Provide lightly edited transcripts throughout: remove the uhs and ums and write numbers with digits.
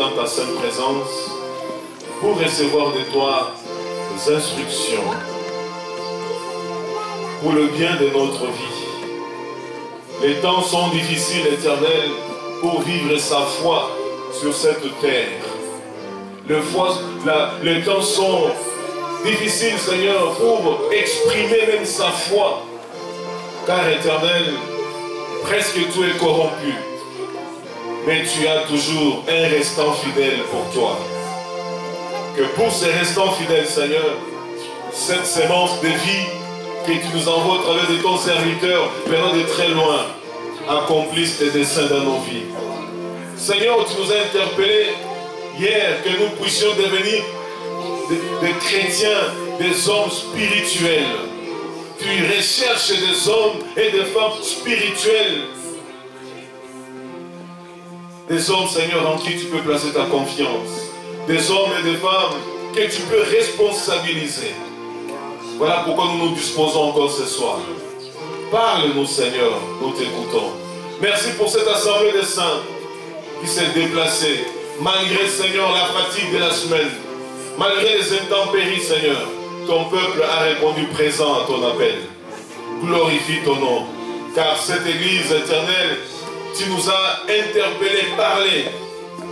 dans ta sainte présence pour recevoir de toi des instructions pour le bien de notre vie. Les temps sont difficiles, Éternel, pour vivre sa foi sur cette terre. Les temps sont difficiles, Seigneur, pour exprimer même sa foi. Car, Éternel, presque tout est corrompu. Mais tu as toujours un restant fidèle pour toi. Que pour ces restants fidèles, Seigneur, cette sémence de vie que tu nous envoies au travers de ton serviteur, venant de très loin, accomplisse tes desseins dans nos vies. Seigneur, tu nous as interpellés hier que nous puissions devenir des chrétiens, des hommes spirituels. Tu recherches des hommes et des femmes spirituels. Des hommes, Seigneur, en qui tu peux placer ta confiance. Des hommes et des femmes que tu peux responsabiliser. Voilà pourquoi nous nous disposons encore ce soir. Parle-nous, Seigneur, nous t'écoutons. Merci pour cette assemblée des saints qui s'est déplacée, malgré, Seigneur, la fatigue de la semaine, malgré les intempéries, Seigneur. Ton peuple a répondu présent à ton appel. Glorifie ton nom, car cette église éternelle, tu nous as interpellés, parlé,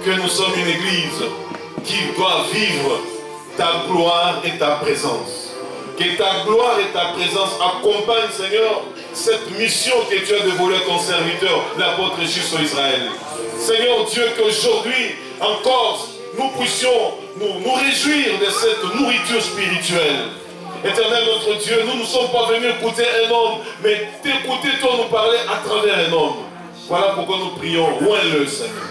que nous sommes une église qui doit vivre ta gloire et ta présence. Que ta gloire et ta présence accompagnent, Seigneur, cette mission que tu as dévolue à ton serviteur, l'apôtre Juste Israël. Seigneur Dieu, qu'aujourd'hui encore, nous puissions nous réjouir de cette nourriture spirituelle. Éternel notre Dieu, nous ne sommes pas venus écouter un homme, mais t'écouter toi nous parler à travers un homme. Voilà pourquoi nous prions, loin-le, Seigneur.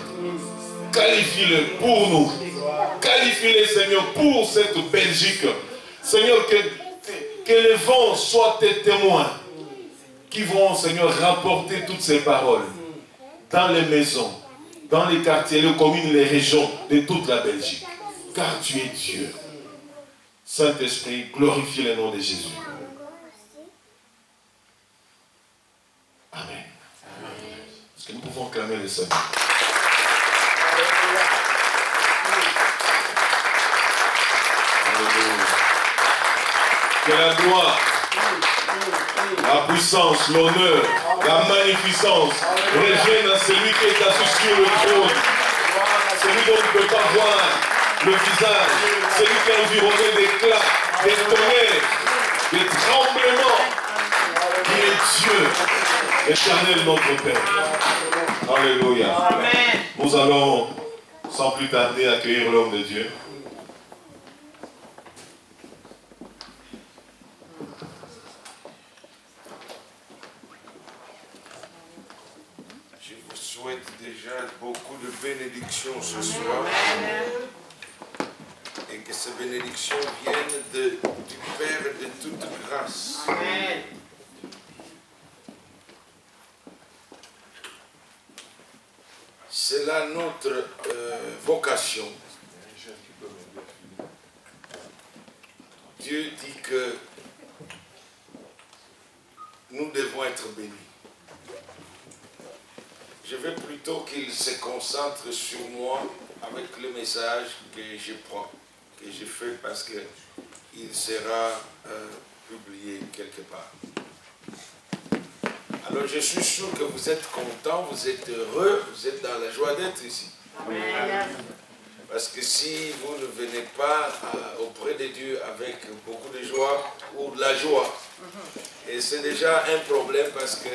Qualifie-le pour nous. Qualifie-le, Seigneur, pour cette Belgique. Seigneur, que les vents soient tes témoins qui vont, Seigneur, rapporter toutes ces paroles dans les maisons, dans les quartiers, les communes, les régions de toute la Belgique. Car tu es Dieu. Saint-Esprit, glorifie le nom de Jésus. Amen. Est-ce que nous pouvons clamer le Seigneur? Que la gloire, la puissance, l'honneur, la magnificence reviennent à celui qui est assis sur le trône. Celui dont on ne peut pas voir le visage. Celui qui est environné d'éclats, des tonnerres, des tremblements. Qui est Dieu, éternel notre Père. Alléluia. Amen. Nous allons sans plus tarder accueillir l'homme de Dieu. Je vous souhaite déjà beaucoup de bénédictions ce soir. Et que ces bénédictions viennent du Père de toute grâce. Amen. C'est là notre vocation. Dieu dit que nous devons être bénis. Je veux plutôt qu'il se concentre sur moi avec le message que je prends, que je fais parce qu'il sera publié quelque part. Alors je suis sûr que vous êtes contents, vous êtes heureux, vous êtes dans la joie d'être ici. Amen. Parce que si vous ne venez pas auprès de Dieu avec beaucoup de joie ou de la joie, et c'est déjà un problème parce que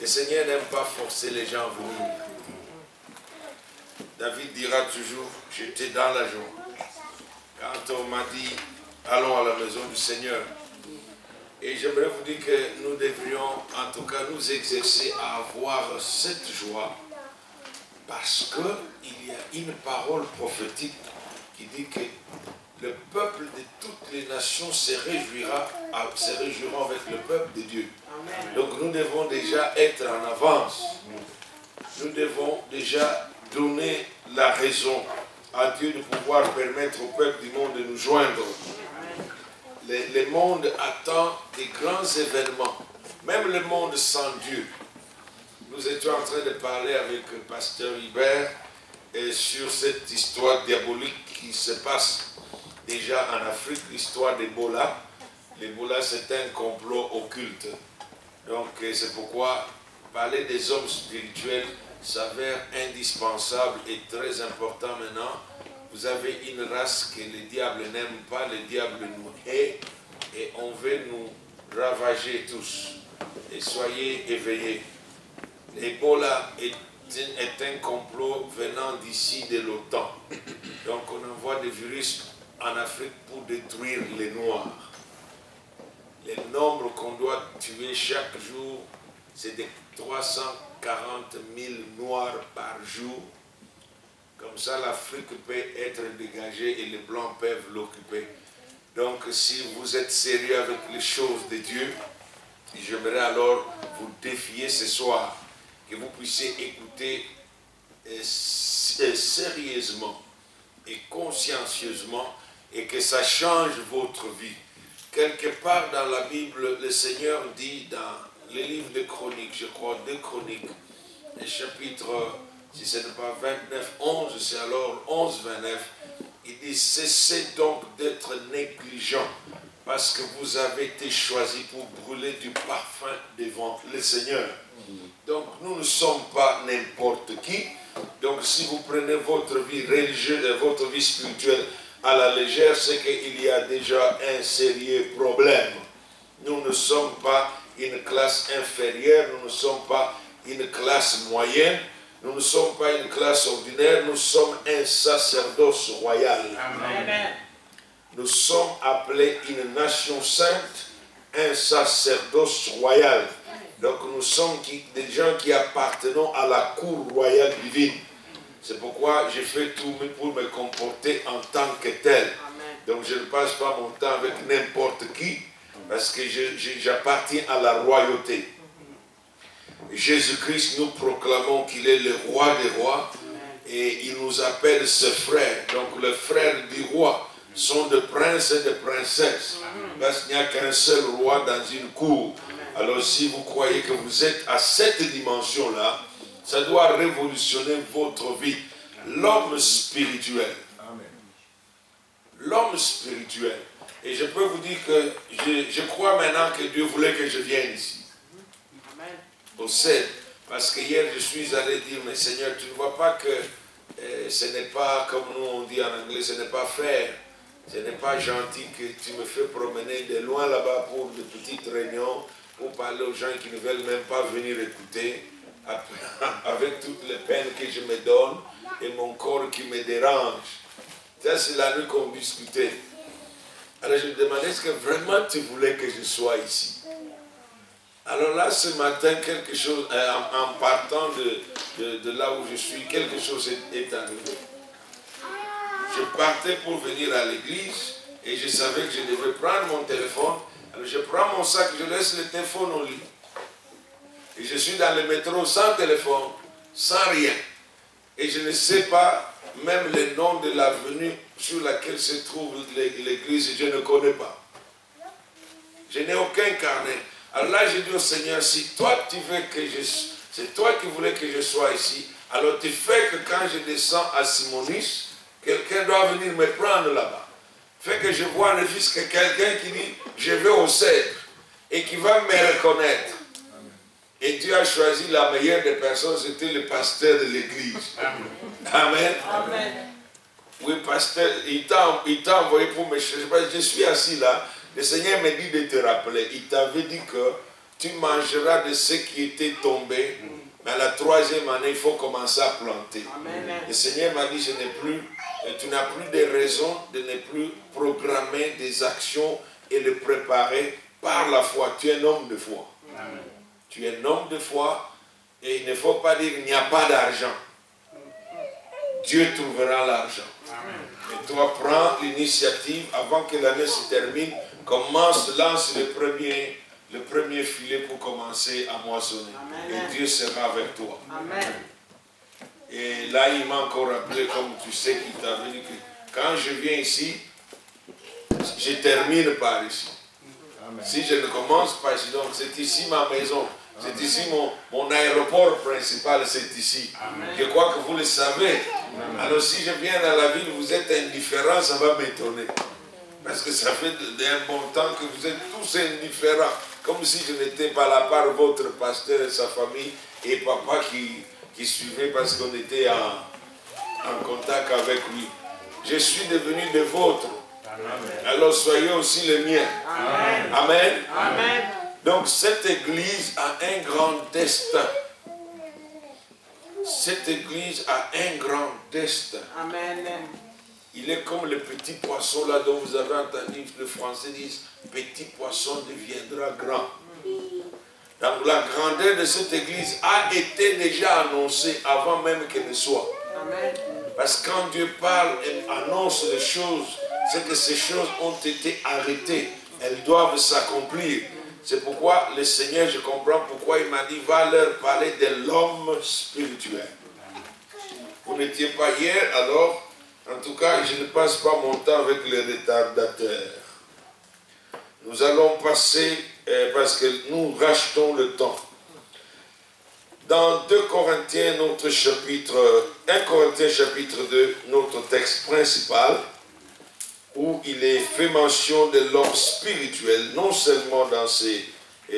le Seigneur n'aime pas forcer les gens à venir. David dira toujours, j'étais dans la joie. Quand on m'a dit, allons à la maison du Seigneur. Et j'aimerais vous dire que nous devrions, en tout cas, nous exercer à avoir cette joie parce qu'il y a une parole prophétique qui dit que le peuple de toutes les nations se réjouiront avec le peuple de Dieu. Amen. Donc nous devons déjà être en avance. Nous devons déjà donner la raison à Dieu de pouvoir permettre au peuple du monde de nous joindre. Le monde attend des grands événements. Même le monde sans Dieu. Nous étions en train de parler avec le pasteur Hubert sur cette histoire diabolique qui se passe déjà en Afrique, l'histoire d'Ebola. L'Ebola, c'est un complot occulte. Donc, c'est pourquoi parler des hommes spirituels s'avère indispensable et très important maintenant. Vous avez une race que le diable n'aime pas, le diable nous hait et on veut nous ravager tous. Et soyez éveillés. L'Ebola est un complot venant d'ici de l'OTAN. Donc on envoie des virus en Afrique pour détruire les Noirs. Le nombre qu'on doit tuer chaque jour, c'est de 340 000 Noirs par jour. Comme ça, l'Afrique peut être dégagée et les Blancs peuvent l'occuper. Donc, si vous êtes sérieux avec les choses de Dieu, j'aimerais alors vous défier ce soir, que vous puissiez écouter sérieusement et consciencieusement et que ça change votre vie. Quelque part dans la Bible, le Seigneur dit dans le livre de Chroniques, je crois, 2 Chroniques, le chapitre, si ce n'est pas 29, 11, c'est alors 11, 29, il dit, cessez donc d'être négligents, parce que vous avez été choisis pour brûler du parfum devant le Seigneur. Donc nous ne sommes pas n'importe qui. Donc si vous prenez votre vie religieuse et votre vie spirituelle à la légère, c'est qu'il y a déjà un sérieux problème. Nous ne sommes pas une classe inférieure, nous ne sommes pas une classe moyenne, nous ne sommes pas une classe ordinaire, nous sommes un sacerdoce royal. Amen. Nous sommes appelés une nation sainte, un sacerdoce royal. Donc nous sommes des gens qui appartenons à la cour royale divine. C'est pourquoi je fais tout pour me comporter en tant que tel. Amen. Donc je ne passe pas mon temps avec n'importe qui, parce que j'appartiens à la royauté. Jésus-Christ, nous proclamons qu'il est le roi des rois, et il nous appelle ses frères. Donc les frères du roi sont des princes et des princesses, parce qu'il n'y a qu'un seul roi dans une cour. Alors si vous croyez que vous êtes à cette dimension-là, ça doit révolutionner votre vie. L'homme spirituel. L'homme spirituel. Et je peux vous dire que je crois maintenant que Dieu voulait que je vienne ici. Au CED. Parce que hier je suis allé dire, mais Seigneur, tu ne vois pas que ce n'est pas, comme nous on dit en anglais, ce n'est pas fair. Ce n'est pas gentil que tu me fais promener de loin là-bas pour de petites réunions, pour parler aux gens qui ne veulent même pas venir écouter, avec toutes les peines que je me donne et mon corps qui me dérange. Ça, c'est la nuit qu'on discutait. Alors je me demandais, est-ce que vraiment tu voulais que je sois ici? Alors là, ce matin, quelque chose, en partant de là où je suis, quelque chose est arrivé. Je partais pour venir à l'église et je savais que je devais prendre mon téléphone. Alors je prends mon sac, je laisse le téléphone au lit. Et je suis dans le métro sans téléphone, sans rien. Et je ne sais pas même le nom de l'avenue sur laquelle se trouve l'église, je ne connais pas. Je n'ai aucun carnet. Alors là, j'ai dit au Seigneur, si toi tu veux que c'est toi qui voulais que je sois ici, alors tu fais que quand je descends à Simonis, quelqu'un doit venir me prendre là-bas. Fais que je vois le fils que quelqu'un qui dit, je vais au cèdre, et qui va me reconnaître. Amen. Et Dieu a choisi la meilleure des personnes, c'était le pasteur de l'église. Amen. Amen. Oui, pasteur, il t'a envoyé pour me chercher. Je suis assis là. Le Seigneur me dit de te rappeler. Il t'avait dit que tu mangeras de ce qui était tombé. Mais à la 3e année, il faut commencer à planter. Amen. Le Seigneur m'a dit, tu n'as plus de raison de ne plus programmer des actions et les préparer par la foi. Tu es un homme de foi. Amen. Tu es un homme de foi et il ne faut pas dire qu'il n'y a pas d'argent. Dieu trouvera l'argent. Et toi, prends l'initiative avant que l'année se termine. Lance le premier filet pour commencer à moissonner. Amen. Et Dieu sera avec toi. Amen. Et là, il m'a encore rappelé, comme tu sais, qu'il t'avait dit que quand je viens ici, je termine par ici. Amen. Si je ne commence pas ici, donc c'est ici ma maison. C'est ici mon aéroport principal, c'est ici. Amen. Je crois que vous le savez. Alors si je viens dans la ville, vous êtes indifférents, ça va m'étonner. Parce que ça fait d'un bon temps que vous êtes tous indifférents. Comme si je n'étais pas là par votre pasteur et sa famille et papa qui suivait parce qu'on était en contact avec lui. Je suis devenu des vôtres. Alors soyez aussi les miens. Amen. Amen. Amen. Donc cette église a un grand destin. Cette église a un grand destin. Amen. Il est comme le petit poisson là dont vous avez entendu, le français dit, petit poisson deviendra grand. Donc la grandeur de cette église a été déjà annoncée avant même qu'elle ne soit. Amen. Parce que quand Dieu parle et annonce les choses, c'est que ces choses ont été arrêtées. Elles doivent s'accomplir. C'est pourquoi le Seigneur, je comprends pourquoi il m'a dit, va leur parler de l'homme spirituel. Vous n'étiez pas hier, alors, en tout cas, je ne passe pas mon temps avec les retardateurs. Nous allons passer, parce que nous rachetons le temps. Dans 2 Corinthiens, notre chapitre, 1 Corinthiens chapitre 2, notre texte principal, où il est fait mention de l'homme spirituel, non seulement dans ces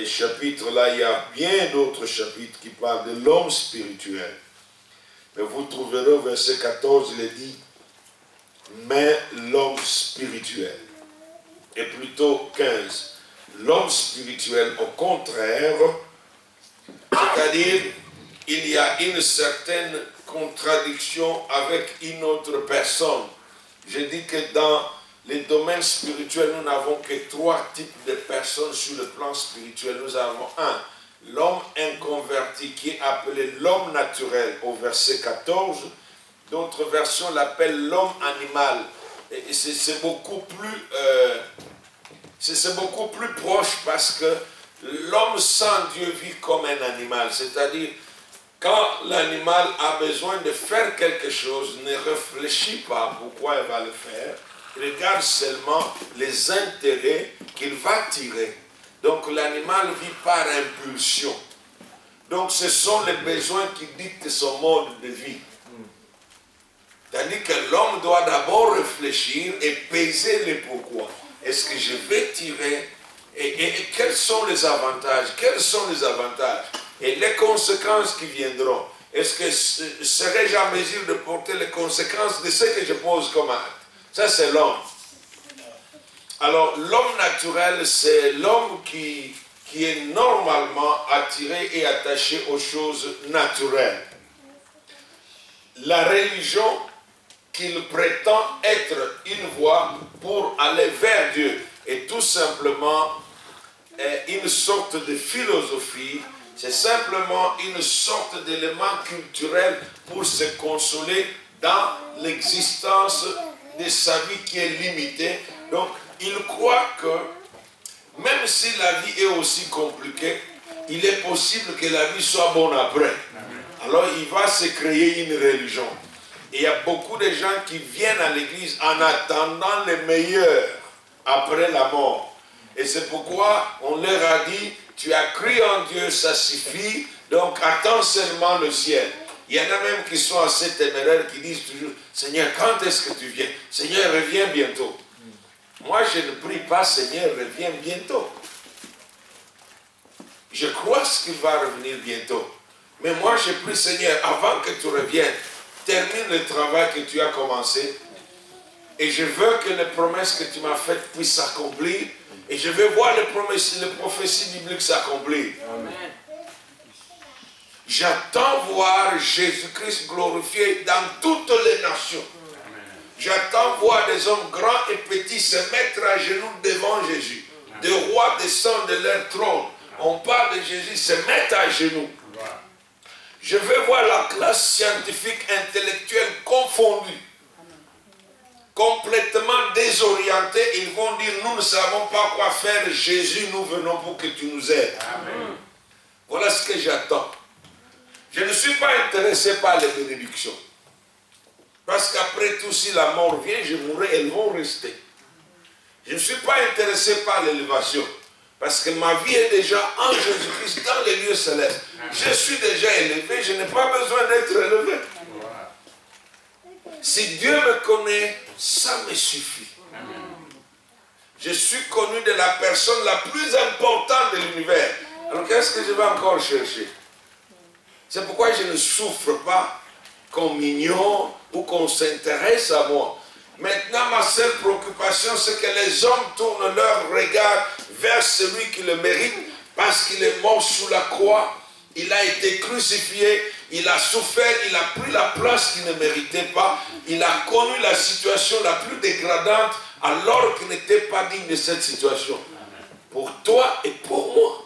chapitres-là, il y a bien d'autres chapitres qui parlent de l'homme spirituel. Mais vous trouverez au verset 14, il est dit, mais l'homme spirituel. Et plutôt 15, l'homme spirituel au contraire, c'est-à-dire, il y a une certaine contradiction avec une autre personne. Je dis que dans les domaines spirituels, nous n'avons que 3 types de personnes sur le plan spirituel. Nous avons l'homme inconverti qui est appelé l'homme naturel au verset 14. D'autres versions l'appellent l'homme animal. Et c'est beaucoup plus proche parce que l'homme sans Dieu vit comme un animal. C'est-à-dire, quand l'animal a besoin de faire quelque chose, ne réfléchit pas pourquoi il va le faire. Il regarde seulement les intérêts qu'il va tirer. Donc l'animal vit par impulsion. Donc ce sont les besoins qui dictent son mode de vie. Tandis que l'homme doit d'abord réfléchir et peser les pourquoi. Est-ce que je vais tirer et quels sont les avantages? Quels sont les avantages? Et les conséquences qui viendront. Est-ce que serai-je en mesure de porter les conséquences de ce que je pose comme acte? Ça, c'est l'homme. Alors, l'homme naturel, c'est l'homme qui est normalement attiré et attaché aux choses naturelles. La religion qu'il prétend être une voie pour aller vers Dieu est tout simplement une sorte de philosophie. C'est simplement une sorte d'élément culturel pour se consoler dans l'existence de sa vie qui est limitée. Donc, il croit que même si la vie est aussi compliquée, il est possible que la vie soit bonne après. Alors, il va se créer une religion. Et il y a beaucoup de gens qui viennent à l'église en attendant le meilleur après la mort. Et c'est pourquoi on leur a dit, tu as cru en Dieu, ça suffit, donc attends seulement le ciel. Il y en a même qui sont assez téméraires, qui disent toujours, Seigneur, quand est-ce que tu viens? Seigneur, reviens bientôt. Moi, je ne prie pas, Seigneur, reviens bientôt. Je crois qu'il va revenir bientôt. Mais moi, je prie, Seigneur, avant que tu reviennes, termine le travail que tu as commencé. Et je veux que les promesses que tu m'as faites puissent s'accomplir. Et je veux voir les prophéties bibliques s'accomplir. Amen. J'attends voir Jésus-Christ glorifié dans toutes les nations. J'attends voir des hommes grands et petits se mettre à genoux devant Jésus. Des rois descendent de leur trône. On parle de Jésus, se mettre à genoux. Je veux voir la classe scientifique, intellectuelle confondue. Complètement désorientés, ils vont dire, nous ne savons pas quoi faire, Jésus, nous venons pour que tu nous aides. Amen. Voilà ce que j'attends. Je ne suis pas intéressé par les bénédictions. Parce qu'après tout, si la mort vient, je mourrai, elles vont rester. Je ne suis pas intéressé par l'élévation. Parce que ma vie est déjà en Jésus-Christ dans les lieux célestes. Je suis déjà élevé, je n'ai pas besoin d'être élevé. Si Dieu me connaît, ça me suffit. Je suis connu de la personne la plus importante de l'univers. Alors qu'est-ce que je vais encore chercher? C'est pourquoi je ne souffre pas qu'on m'ignore ou qu'on s'intéresse à moi. Maintenant, ma seule préoccupation, c'est que les hommes tournent leur regard vers celui qui le mérite, parce qu'il est mort sous la croix, il a été crucifié, il a souffert, il a pris la place qu'il ne méritait pas, il a connu la situation la plus dégradante alors qu'il n'était pas digne de cette situation. Pour toi et pour moi.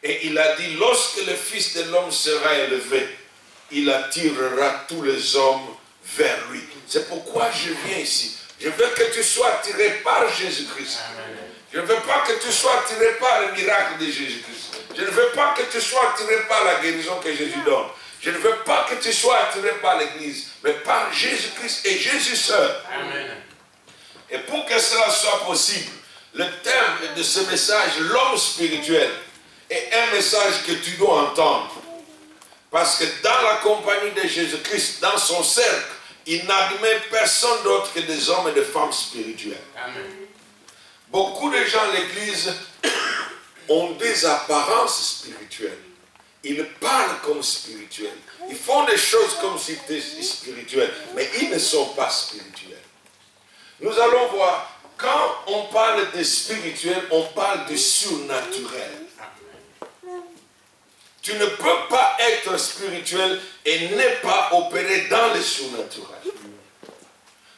Et il a dit, lorsque le Fils de l'homme sera élevé, il attirera tous les hommes vers lui. C'est pourquoi je viens ici. Je veux que tu sois attiré par Jésus-Christ. Je ne veux pas que tu sois attiré par le miracle de Jésus-Christ. Je ne veux pas que tu sois attiré par la guérison que Jésus donne. Je ne veux pas que tu sois attiré par l'Église, mais par Jésus-Christ et Jésus seul. Amen. Et pour que cela soit possible, le thème de ce message, l'homme spirituel, est un message que tu dois entendre. Parce que dans la compagnie de Jésus-Christ, dans son cercle, il n'admet personne d'autre que des hommes et des femmes spirituels. Amen. Beaucoup de gens à l'Église ont des apparences spirituelles. Ils parlent comme spirituels. Ils font des choses comme si c'était spirituel, mais ils ne sont pas spirituels. Nous allons voir, quand on parle de spirituel, on parle de surnaturel. Tu ne peux pas être spirituel et ne pas opérer dans le surnaturel.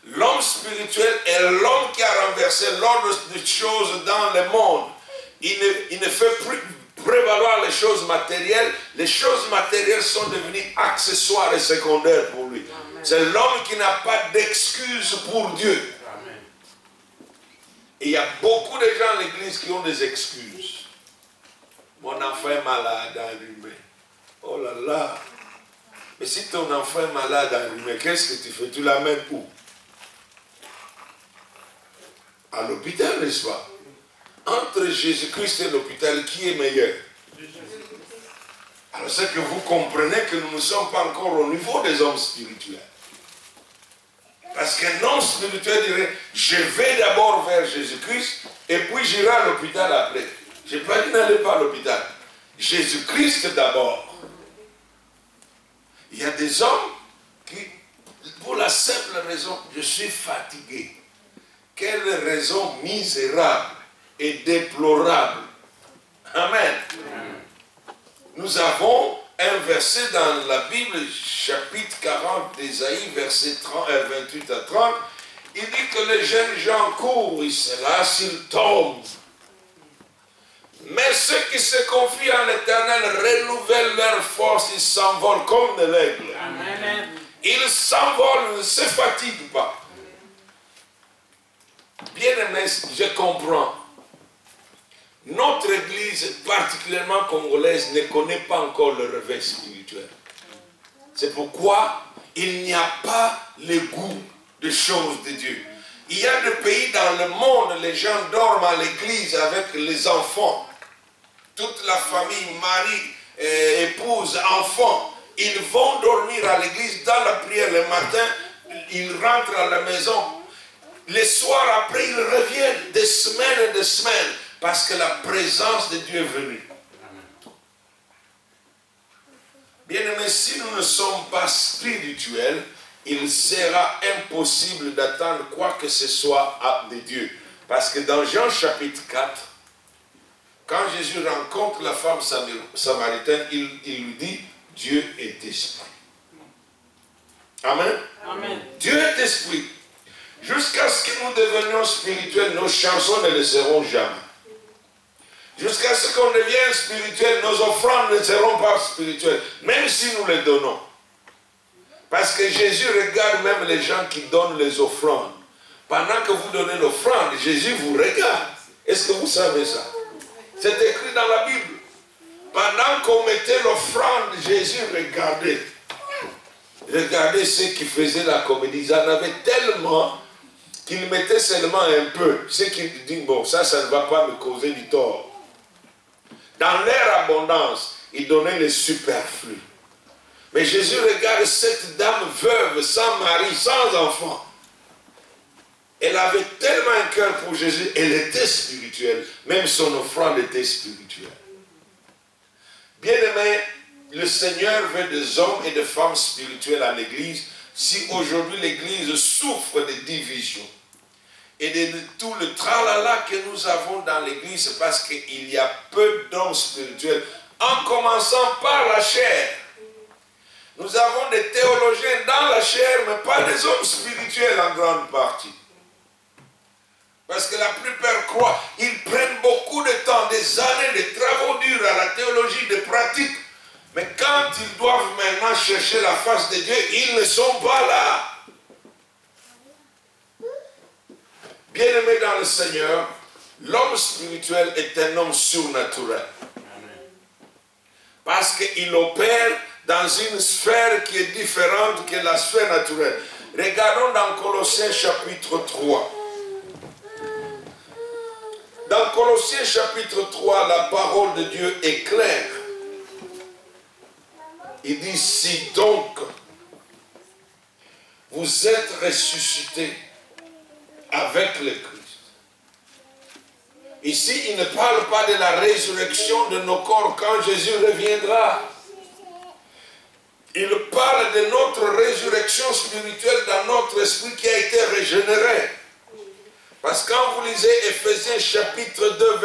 L'homme spirituel est l'homme qui a renversé l'ordre des choses dans le monde. Il ne fait plus prévaloir les choses matérielles. Les choses matérielles sont devenues accessoires et secondaires pour lui. C'est l'homme qui n'a pas d'excuses pour Dieu. Et il y a beaucoup de gens à l'église qui ont des excuses. Mon enfant est malade, enrhumé. Oh là là. Mais si ton enfant est malade, enrhumé, qu'est-ce que tu fais? Tu l'amènes où? À l'hôpital, n'est-ce pas? Entre Jésus-Christ et l'hôpital, qui est meilleur? Alors c'est que vous comprenez que nous ne sommes pas encore au niveau des hommes spirituels. Parce qu'un homme spirituel dirait, je vais d'abord vers Jésus-Christ et puis j'irai à l'hôpital après. Je n'ai pas dit n'allez pas à l'hôpital. Jésus-Christ d'abord. Il y a des hommes qui, pour la simple raison, je suis fatigué. Quelle raison misérable et déplorable. Amen. Nous avons un verset dans la Bible, chapitre 40 d'Ésaïe, verset 28 à 30. Il dit que les jeunes gens courent, ils se lassent, ils tombent. Mais ceux qui se confient en l'Éternel renouvellent leur force, ils s'envolent comme de l'aigle. Ils s'envolent, ne se fatiguent pas. Bien aimé, je comprends. Notre église, particulièrement congolaise, ne connaît pas encore le réveil spirituel. C'est pourquoi il n'y a pas le goût des choses de Dieu. Il y a des pays dans le monde, les gens dorment à l'église avec les enfants. Toute la famille, mari, épouse, enfants, ils vont dormir à l'église dans la prière le matin, ils rentrent à la maison. Les soirs après, ils reviennent des semaines et des semaines parce que la présence de Dieu est venue. Bien aimé, si nous ne sommes pas spirituels, il sera impossible d'attendre quoi que ce soit de Dieu. Parce que dans Jean chapitre 4, quand Jésus rencontre la femme samaritaine, il lui dit, Dieu est esprit. Amen. Amen. Dieu est esprit. Jusqu'à ce que nous devenions spirituels, nos chansons ne le seront jamais. Jusqu'à ce qu'on devienne spirituel, nos offrandes ne seront pas spirituelles, même si nous les donnons. Parce que Jésus regarde même les gens qui donnent les offrandes. Pendant que vous donnez l'offrande, Jésus vous regarde. Est-ce que vous savez ça? C'est écrit dans la Bible. Pendant qu'on mettait l'offrande, Jésus regardait. Regardez ceux qui faisaient la comédie. Ils en avaient tellement qu'ils mettaient seulement un peu. Ceux qui disent, bon, ça ne va pas me causer du tort. Dans leur abondance, ils donnaient les superflus. Mais Jésus regarde cette dame veuve, sans mari, sans enfant. Elle avait tellement un cœur pour Jésus, elle était spirituelle. Même son offrande était spirituelle. Bien-aimé, le Seigneur veut des hommes et des femmes spirituels à l'église. Si aujourd'hui l'église souffre de divisions et de tout le tralala que nous avons dans l'église, c'est parce qu'il y a peu d'hommes spirituels, en commençant par la chair. Nous avons des théologiens dans la chair, mais pas des hommes spirituels en grande partie. Parce que la plupart croient, ils prennent beaucoup de temps, des années de travaux durs à la théologie, de pratique. Mais quand ils doivent maintenant chercher la face de Dieu, ils ne sont pas là. Bien-aimé dans le Seigneur, l'homme spirituel est un homme surnaturel. Parce qu'il opère dans une sphère qui est différente que la sphère naturelle. Regardons dans Colossiens chapitre 3. Dans Colossiens chapitre 3, la parole de Dieu est claire. Il dit, si donc vous êtes ressuscités avec le Christ. Ici, il ne parle pas de la résurrection de nos corps quand Jésus reviendra. Il parle de notre résurrection spirituelle dans notre esprit qui a été régénéré. Parce que quand vous lisez Éphésiens chapitre 2,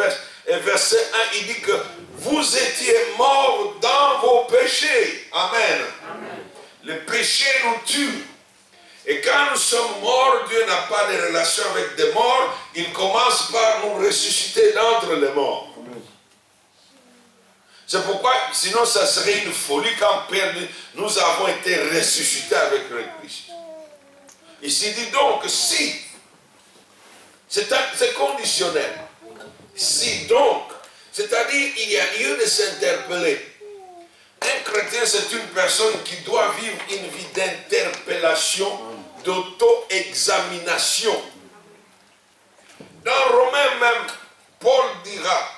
verset 1, il dit que vous étiez morts dans vos péchés. Amen. Amen. Le péché nous tue. Et quand nous sommes morts, Dieu n'a pas de relation avec des morts. Il commence par nous ressusciter d'entre les morts. C'est pourquoi, sinon ça serait une folie quand Père dit, nous avons été ressuscités avec le Christ. Ici dit donc, si, c'est conditionnel. Si donc, c'est-à-dire il y a lieu de s'interpeller. Un chrétien, c'est une personne qui doit vivre une vie d'interpellation, d'auto-examination. Dans Romains même, Paul dira,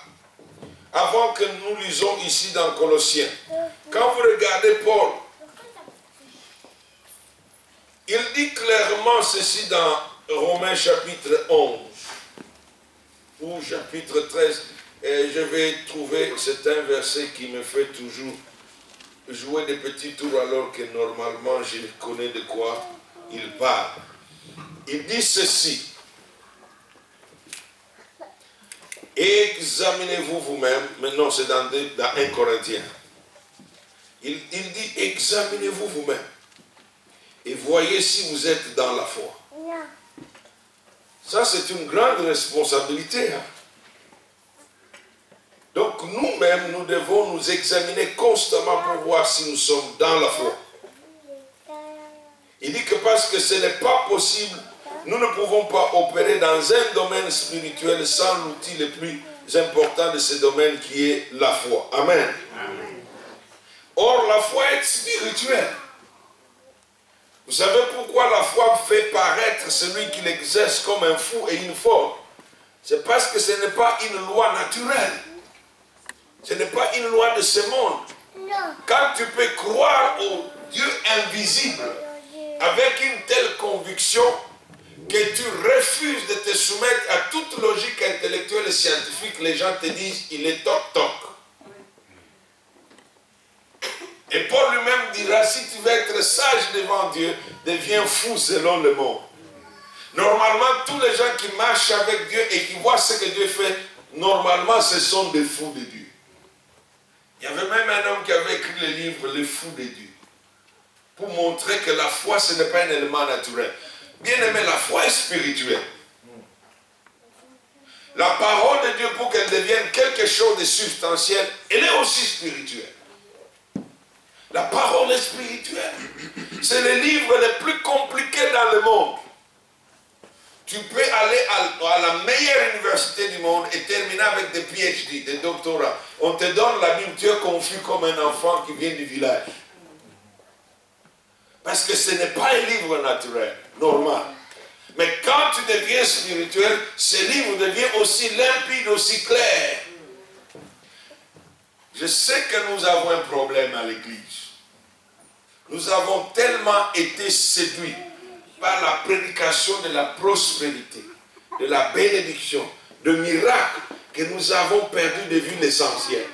avant que nous lisons ici dans Colossiens, quand vous regardez Paul, il dit clairement ceci dans Romains chapitre 11 ou chapitre 13, et je vais trouver, c'est un verset qui me fait toujours jouer des petits tours alors que normalement je connais de quoi il parle. Il dit ceci: examinez-vous vous-même. Maintenant c'est dans 1 Corinthiens. Il dit examinez-vous vous-même et voyez si vous êtes dans la foi. Ça c'est une grande responsabilité. Donc nous-mêmes, nous devons nous examiner constamment pour voir si nous sommes dans la foi. Il dit que parce que ce n'est pas possible, nous ne pouvons pas opérer dans un domaine spirituel sans l'outil le plus important de ce domaine qui est la foi. Amen. Amen. Or, la foi est spirituelle. Vous savez pourquoi la foi fait paraître celui qui l'exerce comme un fou et une folle? C'est parce que ce n'est pas une loi naturelle. Ce n'est pas une loi de ce monde. Quand tu peux croire au Dieu invisible avec une telle conviction que tu refuses de te soumettre à toute logique intellectuelle et scientifique, les gens te disent il est toc-toc. Et Paul lui-même dira, si tu veux être sage devant Dieu, deviens fou selon le monde. Normalement, tous les gens qui marchent avec Dieu et qui voient ce que Dieu fait, normalement, ce sont des fous de Dieu. Il y avait même un homme qui avait écrit le livre « Les fous de Dieu » pour montrer que la foi, ce n'est pas un élément naturel. Bien aimé, la foi est spirituelle. La parole de Dieu, pour qu'elle devienne quelque chose de substantiel, elle est aussi spirituelle. La parole est spirituelle. C'est le livre le plus compliqué dans le monde. Tu peux aller à la meilleure université du monde et terminer avec des PhD, des doctorats. On te donne la Bible, tu es confus comme un enfant qui vient du village. Parce que ce n'est pas un livre naturel, normal. Mais quand tu deviens spirituel, ce livre devient aussi limpide, aussi clair. Je sais que nous avons un problème à l'église. nous avons tellement été séduits par la prédication de la prospérité, de la bénédiction, de miracles, que nous avons perdu de vue l'essentiel.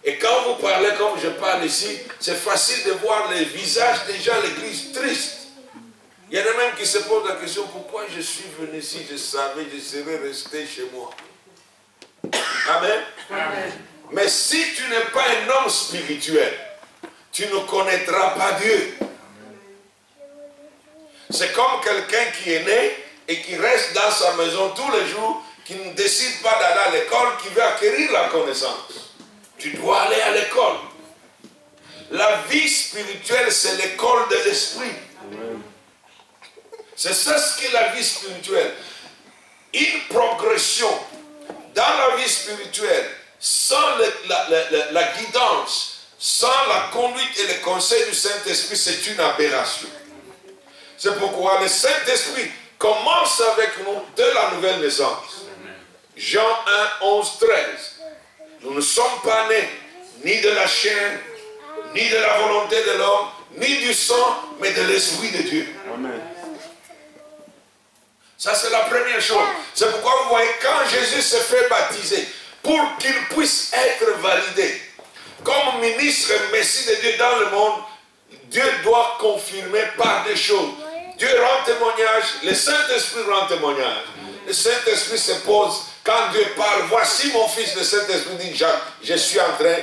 Et quand vous parlez comme je parle ici, c'est facile de voir les visages des gens à l'église tristes. Il y en a même qui se posent la question, pourquoi je suis venu ici, je savais, je serais resté chez moi. Amen. Amen. Mais si tu n'es pas un homme spirituel, tu ne connaîtras pas Dieu. C'est comme quelqu'un qui est né et qui reste dans sa maison tous les jours, qui ne décide pas d'aller à l'école, qui veut acquérir la connaissance. Tu dois aller à l'école. La vie spirituelle, c'est l'école de l'esprit. C'est ça ce qu'est la vie spirituelle. Une progression dans la vie spirituelle, sans la guidance, sans la conduite et le conseil du Saint-Esprit, c'est une aberration. C'est pourquoi le Saint-Esprit commence avec nous de la nouvelle naissance. Jean 1, 11, 13. Nous ne sommes pas nés ni de la chair, ni de la volonté de l'homme, ni du sang, mais de l'Esprit de Dieu. Amen. Ça, c'est la première chose. C'est pourquoi vous voyez, quand Jésus se fait baptiser, pour qu'il puisse être validé comme ministre et Messie de Dieu dans le monde, Dieu doit confirmer par des choses. Dieu rend témoignage, le Saint-Esprit rend témoignage. Le Saint-Esprit se pose, quand Dieu parle, voici mon fils, le Saint-Esprit dit, Jacques, je suis en train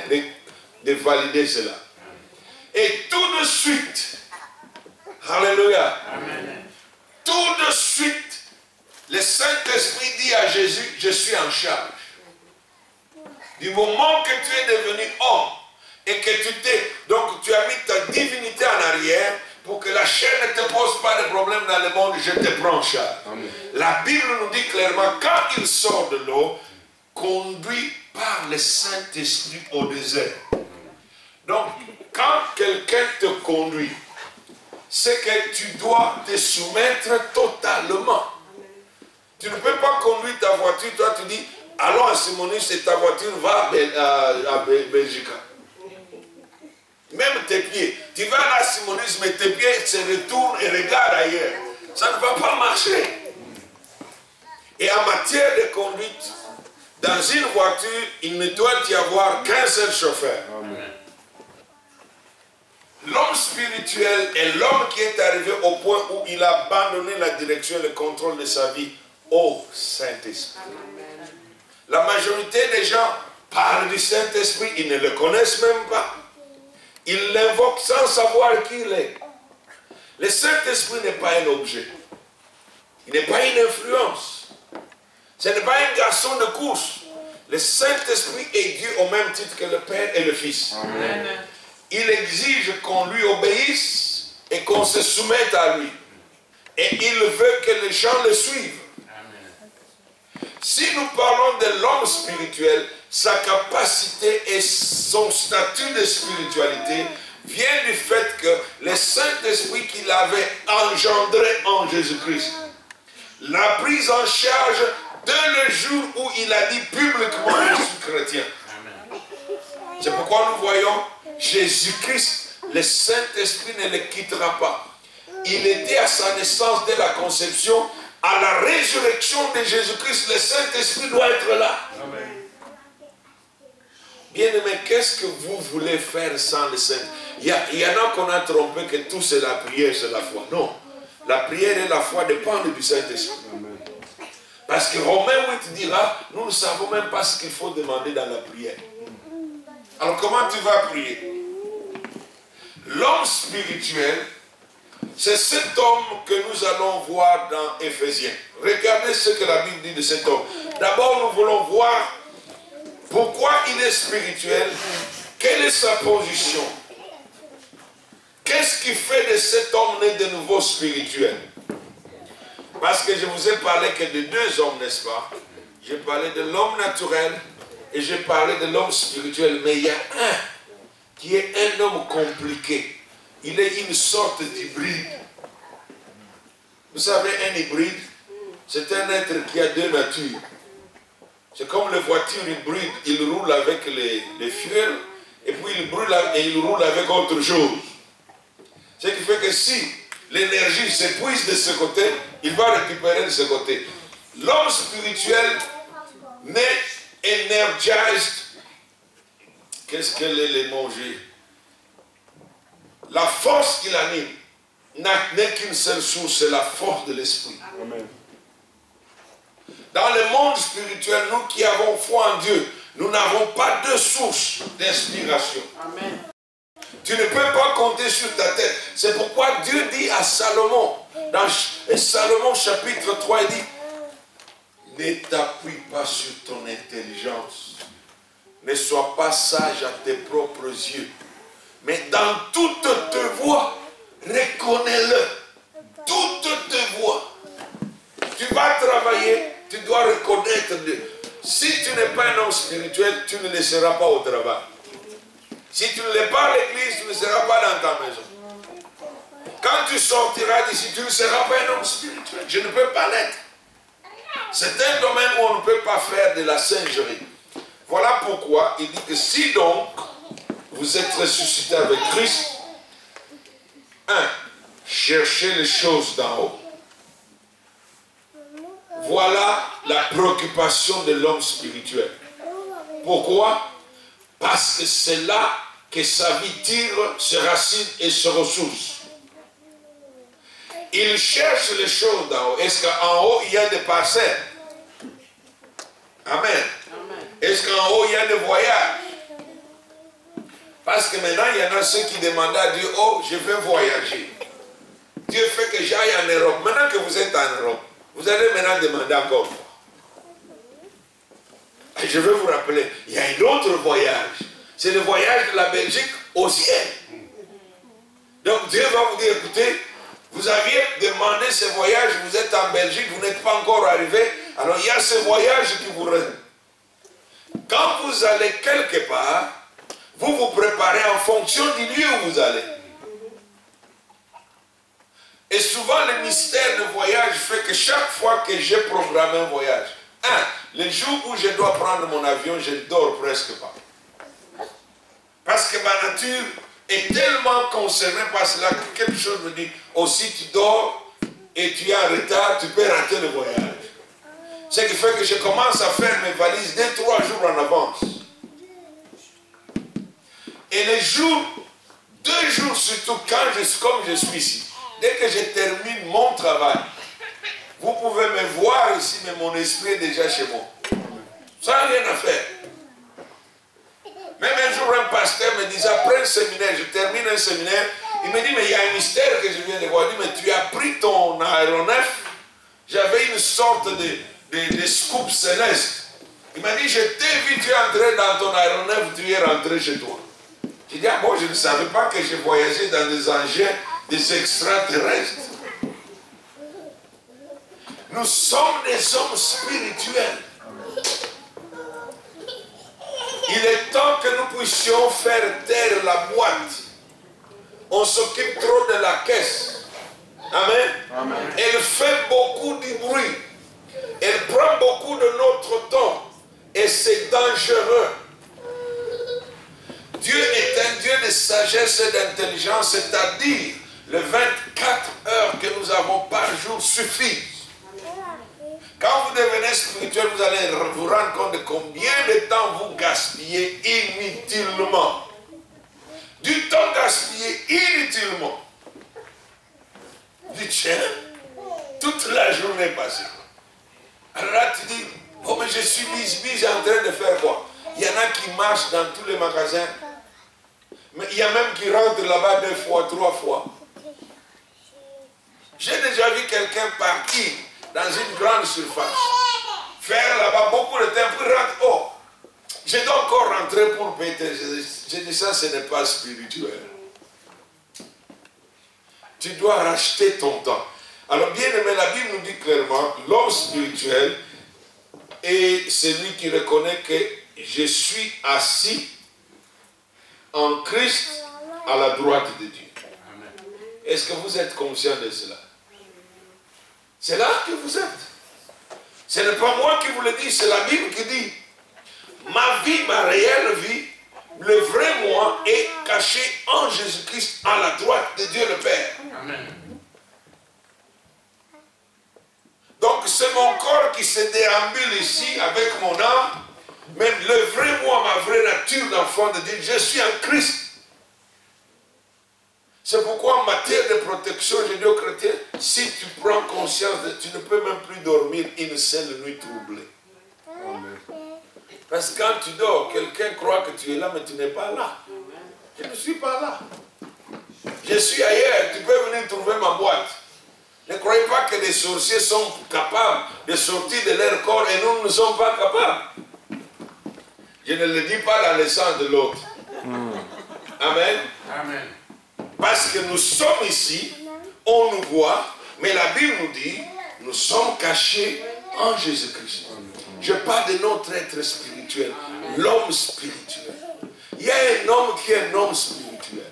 de valider cela. Et tout de suite, alléluia, amen. Tout de suite, le Saint-Esprit dit à Jésus, je suis en charge. Du moment que tu es devenu homme et que tu as mis ta divinité en arrière pour que la chair ne te pose pas de problème dans le monde, je te prends en charge. Amen. La Bible nous dit clairement, quand il sort de l'eau, conduit par le Saint-Esprit au désert. Donc, quand quelqu'un te conduit, c'est que tu dois te soumettre totalement. Tu ne peux pas conduire ta voiture, toi tu dis, allons à Simonis et ta voiture va à Belgique. Même tes pieds. Tu vas à Simonis, mais tes pieds se retournent et regardent ailleurs. Ça ne va pas marcher. Et en matière de conduite, dans une voiture, il ne doit y avoir qu'un seul chauffeur. L'homme spirituel est l'homme qui est arrivé au point où il a abandonné la direction et le contrôle de sa vie au Saint-Esprit. La majorité des gens parlent du Saint-Esprit, ils ne le connaissent même pas. Ils l'invoquent sans savoir qui il est. Le Saint-Esprit n'est pas un objet. Il n'est pas une influence. Ce n'est pas un garçon de course. Le Saint-Esprit est Dieu au même titre que le Père et le Fils. Amen. Il exige qu'on lui obéisse et qu'on se soumette à lui. Et il veut que les gens le suivent. Si nous parlons de l'homme spirituel, sa capacité et son statut de spiritualité vient du fait que le Saint-Esprit qu'il avait engendré en Jésus-Christ l'a pris en charge dès le jour où il a dit publiquement je suis chrétien. C'est pourquoi nous voyons Jésus-Christ, le Saint-Esprit ne le quittera pas. Il était à sa naissance dès la conception. À la résurrection de Jésus-Christ, le Saint-Esprit doit être là. Amen. Bien-aimé, qu'est-ce que vous voulez faire sans le Saint-Esprit? Il y en a qu'on a trompé que tout c'est la prière, c'est la foi. Non. La prière et la foi dépendent du Saint-Esprit. Parce que Romains 8 dira, nous ne savons même pas ce qu'il faut demander dans la prière. Alors comment tu vas prier? L'homme spirituel, c'est cet homme que nous allons voir dans Éphésiens. Regardez ce que la Bible dit de cet homme. D'abord, nous voulons voir pourquoi il est spirituel, quelle est sa position, qu'est-ce qui fait de cet homme né de nouveau spirituel. Parce que je vous ai parlé que de deux hommes, n'est-ce pas? J'ai parlé de l'homme naturel et j'ai parlé de l'homme spirituel. Mais il y a un qui est un homme compliqué. Il est une sorte d'hybride. Vous savez, un hybride, c'est un être qui a deux natures. C'est comme les voitures hybrides, il roule avec les fuels, et puis il brûle et il roule avec autre chose. Ce qui fait que si l'énergie s'épuise de ce côté, il va récupérer de ce côté. L'homme spirituel n'est energized. Qu'est-ce que les manger? La force qui l'anime n'est qu'une seule source, c'est la force de l'esprit. Dans le monde spirituel, nous qui avons foi en Dieu, nous n'avons pas de source d'inspiration. Tu ne peux pas compter sur ta tête. C'est pourquoi Dieu dit à Salomon, dans Salomon chapitre 3, il dit, ne t'appuie pas sur ton intelligence. Ne sois pas sage à tes propres yeux. Mais dans toutes tes voies, reconnais-le. Toutes tes voies. Tu vas travailler, tu dois reconnaître Dieu. Si tu n'es pas un homme spirituel, tu ne le seras pas au travail. Si tu ne l'es pas à l'église, tu ne seras pas dans ta maison. Quand tu sortiras d'ici, tu ne seras pas un homme spirituel. Je ne peux pas l'être. C'est un domaine où on ne peut pas faire de la singerie. Voilà pourquoi il dit que si donc vous êtes ressuscité avec Christ, 1. Cherchez les choses d'en haut. Voilà la préoccupation de l'homme spirituel. Pourquoi? Parce que c'est là que sa vie tire, se racine et se ressource. Il cherche les choses d'en haut. Est-ce qu'en haut, il y a des parcelles? Amen. Est-ce qu'en haut, il y a des voyages? Parce que maintenant, il y en a ceux qui demandent à Dieu, oh, je veux voyager. Dieu fait que j'aille en Europe. Maintenant que vous êtes en Europe, vous allez maintenant demander encore. Et je veux vous rappeler, il y a un autre voyage. C'est le voyage de la Belgique au ciel. Donc Dieu va vous dire, écoutez, vous aviez demandé ce voyage, vous êtes en Belgique, vous n'êtes pas encore arrivé. Alors il y a ce voyage qui vous reste. Quand vous allez quelque part, vous vous préparez en fonction du lieu où vous allez. Et souvent le mystère du voyage fait que chaque fois que j'ai programmé un voyage, le jour où je dois prendre mon avion, je ne dors presque pas. Parce que ma nature est tellement concernée par cela que quelque chose me dit, oh, si tu dors et tu es en retard, tu peux rater le voyage. Ce qui fait que je commence à faire mes valises dès 3 jours en avance. Et les jours, 2 jours surtout, comme je suis ici, dès que je termine mon travail, vous pouvez me voir ici, mais mon esprit est déjà chez moi. Ça n'a rien à faire. Même un jour, un pasteur me disait, après un séminaire, je termine un séminaire, il me dit, mais il y a un mystère que je viens de voir. Il dit, mais tu as pris ton aéronef. J'avais une sorte de scoop céleste. Il m'a dit, je t'ai vu, tu es entré dans ton aéronef, tu es rentré chez toi. J'ai dit, ah bon, je ne savais pas que je voyageais dans des engins des extraterrestres. Nous sommes des hommes spirituels. Il est temps que nous puissions faire taire la boîte. On s'occupe trop de la caisse. Amen. Amen. Elle fait beaucoup de bruit. Elle prend beaucoup de notre temps. Et c'est dangereux. Dieu est un Dieu de sagesse et d'intelligence, c'est-à-dire les 24 heures que nous avons par jour suffisent. Quand vous devenez spirituel, vous allez vous rendre compte de combien de temps vous gaspillez inutilement. Du temps gaspillé inutilement. Du tiens, toute la journée passée. Alors là, tu dis, oh mais je suis bise en train de faire quoi? Il y en a qui marchent dans tous les magasins. Mais il y a même qui rentrent là-bas 2 fois, 3 fois. J'ai déjà vu quelqu'un partir dans une grande surface, faire là-bas beaucoup de temps pour rentrer. Oh, je dois encore rentrer pour péter. J'ai dit ça, ce n'est pas spirituel. Tu dois racheter ton temps. Alors bien aimé, la Bible nous dit clairement, l'homme spirituel est celui qui reconnaît que je suis assis en Christ à la droite de Dieu. Est-ce que vous êtes conscient de cela? C'est là que vous êtes. Ce n'est pas moi qui vous le dis, c'est la Bible qui dit, ma vie, ma réelle vie, Le vrai moi est caché en Jésus-Christ à la droite de Dieu le Père. Amen. Donc c'est mon corps qui se déambule ici avec mon âme, mais le vrai moi, ma vraie nature d'enfant de Dieu, je suis en Christ. C'est pourquoi en matière de protection, je dis aux chrétiens, si tu prends conscience de tu ne peux même plus dormir une seule nuit troublée. Amen. Parce que quand tu dors, quelqu'un croit que tu es là, mais tu n'es pas là. Je ne suis pas là. Je suis ailleurs, tu peux venir trouver ma boîte. Ne croyez pas que les sorciers sont capables de sortir de leur corps et nous ne sommes pas capables. Je ne le dis pas dans le sens de l'autre. Amen. Amen. Parce que nous sommes ici, on nous voit, mais la Bible nous dit, nous sommes cachés en Jésus-Christ. Je parle de notre être spirituel, l'homme spirituel. Il y a un homme qui est un homme spirituel.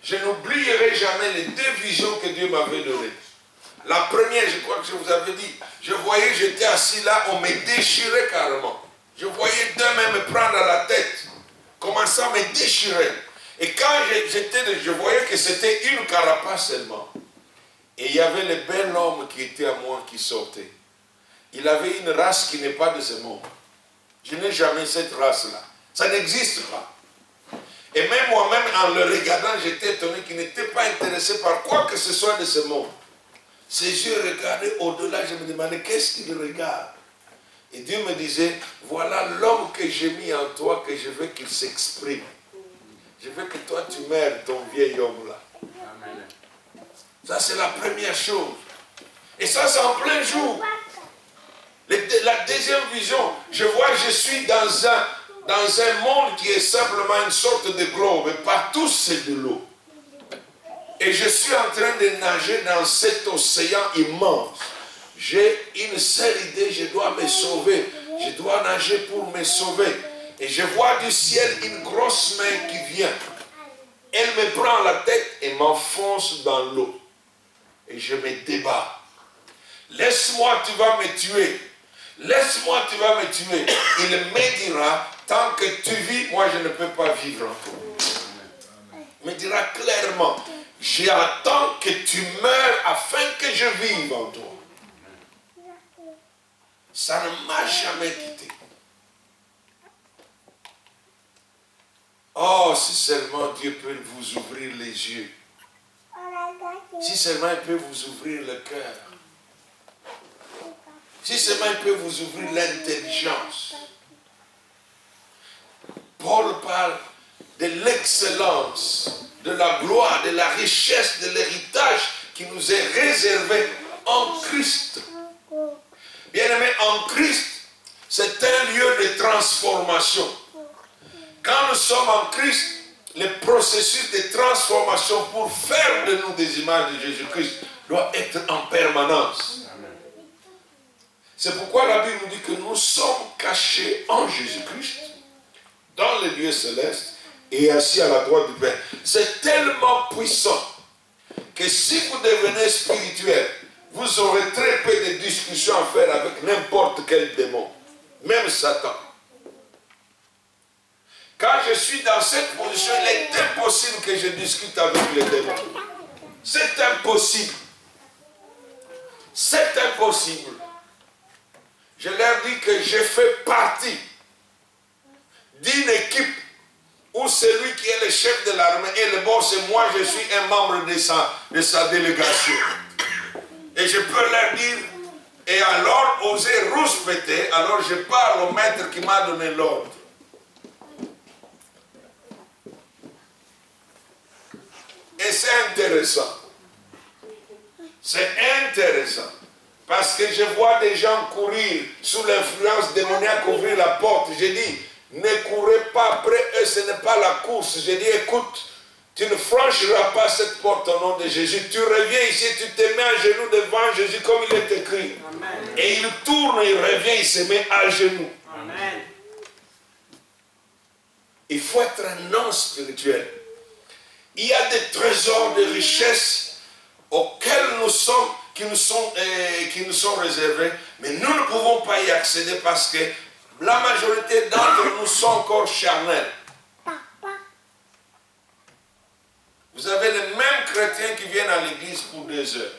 Je n'oublierai jamais les deux visions que Dieu m'avait données. La première, je crois que je vous avais dit, je voyais, j'étais assis là, on me déchirait carrément. Je voyais deux mains me prendre à la tête, commençant à me déchirer. Et quand je voyais que c'était une carapace seulement. Et il y avait le bel homme qui était à moi qui sortait. Il avait une race qui n'est pas de ce monde. Je n'ai jamais cette race-là. Ça n'existe pas. Et même moi-même, en le regardant, j'étais étonné qu'il n'était pas intéressé par quoi que ce soit de ce monde. Ses yeux regardaient au-delà, je me demandais qu'est-ce qu'il regarde. Et Dieu me disait, voilà l'homme que j'ai mis en toi, que je veux qu'il s'exprime. Je veux que toi tu meurs, ton vieil homme-là. Ça c'est la première chose. Et ça c'est en plein jour. La deuxième vision, je vois que je suis dans un monde qui est simplement une sorte de globe. Et partout c'est de l'eau. Et je suis en train de nager dans cet océan immense. J'ai une seule idée, je dois me sauver. Je dois nager pour me sauver. Et je vois du ciel une grosse main qui vient. Elle me prend la tête et m'enfonce dans l'eau. Et je me débat. Laisse-moi, tu vas me tuer. Laisse-moi, tu vas me tuer. Il me dira, tant que tu vis, moi je ne peux pas vivre encore. Il me dira clairement, j'attends que tu meurs afin que je vive en toi. Ça ne m'a jamais quitté. Oh, si seulement Dieu peut vous ouvrir les yeux. Si seulement il peut vous ouvrir le cœur. Si seulement il peut vous ouvrir l'intelligence. Paul parle de l'excellence, de la gloire, de la richesse, de l'héritage qui nous est réservé en Christ. Bien-aimé, en Christ, c'est un lieu de transformation. Quand nous sommes en Christ, le processus de transformation pour faire de nous des images de Jésus-Christ doit être en permanence. C'est pourquoi la Bible nous dit que nous sommes cachés en Jésus-Christ, dans les lieux célestes et assis à la droite du Père. C'est tellement puissant que si vous devenez spirituel, vous aurez très peu de discussions à faire avec n'importe quel démon, même Satan. Quand je suis dans cette position, il est impossible que je discute avec les démons. C'est impossible. C'est impossible. Je leur dis que je fais partie d'une équipe où celui qui est le chef de l'armée et le boss, et moi je suis un membre de sa délégation. Et je peux leur dire, et alors oser rouspéter, alors je parle au maître qui m'a donné l'ordre. Et c'est intéressant. C'est intéressant. Parce que je vois des gens courir sous l'influence démoniaque, ouvrir la porte. Je dis, ne courez pas après eux, ce n'est pas la course. Je dis, écoute, tu ne franchiras pas cette porte au nom de Jésus. Tu reviens ici, tu te mets à genoux devant Jésus comme il est écrit. Amen. Et il tourne, il revient, il se met à genoux. Amen. Il faut être un homme spirituel. Il y a des trésors de richesse auxquels qui nous sont réservés, mais nous ne pouvons pas y accéder parce que la majorité d'entre nous sont encore charnels. Vous avez les mêmes chrétiens qui viennent à l'église pour 2 heures.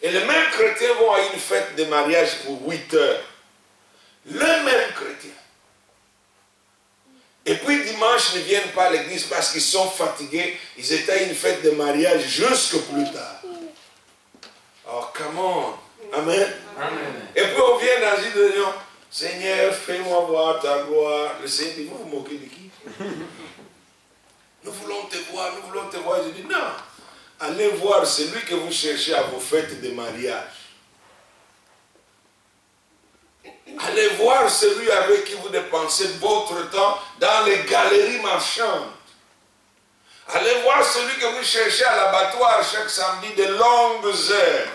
Et les mêmes chrétiens vont à une fête de mariage pour 8 heures. Les mêmes chrétiens. Et puis dimanche, ils ne viennent pas à l'église parce qu'ils sont fatigués. Ils étaient à une fête de mariage jusque plus tard. Oh, come on. Amen. Amen. Et puis on vient dans une réunion. Seigneur, fais-moi voir ta gloire. Le Seigneur dit, vous vous moquez de qui? Nous voulons te voir, nous voulons te voir. Je dis, non. Allez voir celui que vous cherchez à vos fêtes de mariage. Allez voir celui avec qui vous dépensez votre temps dans les galeries marchandes. Allez voir celui que vous cherchez à l'abattoir chaque samedi de longues heures.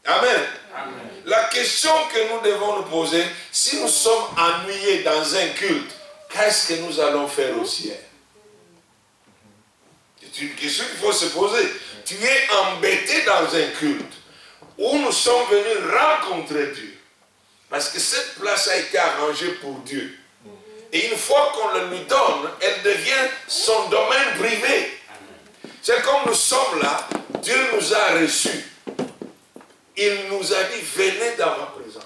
Amen. Amen. La question que nous devons nous poser, si nous sommes ennuyés dans un culte, qu'est-ce que nous allons faire au ciel? C'est une question qu'il faut se poser. Tu es embêté dans un culte où nous sommes venus rencontrer Dieu. Parce que cette place a été arrangée pour Dieu. Et une fois qu'on le lui donne, elle devient son domaine privé. C'est comme nous sommes là, Dieu nous a reçus. Il nous a dit, venez dans ma présence.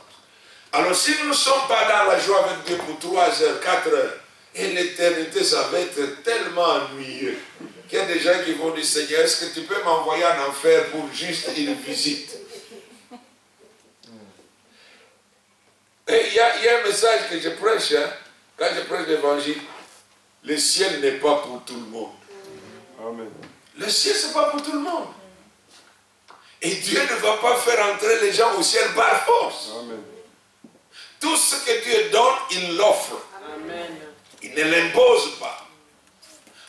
Alors si nous ne sommes pas dans la joie avec Dieu pour 3 heures, 4 heures, et l'éternité, ça va être tellement ennuyeux. Il y a des gens qui vont dire, Seigneur, est-ce que tu peux m'envoyer en enfer pour juste une visite? Et il y a un message que je prêche, hein, quand je prêche l'évangile. Le ciel n'est pas pour tout le monde. Amen. Le ciel, ce n'est pas pour tout le monde. Et Dieu ne va pas faire entrer les gens au ciel par force. Amen. Tout ce que Dieu donne, il l'offre. Il ne l'impose pas.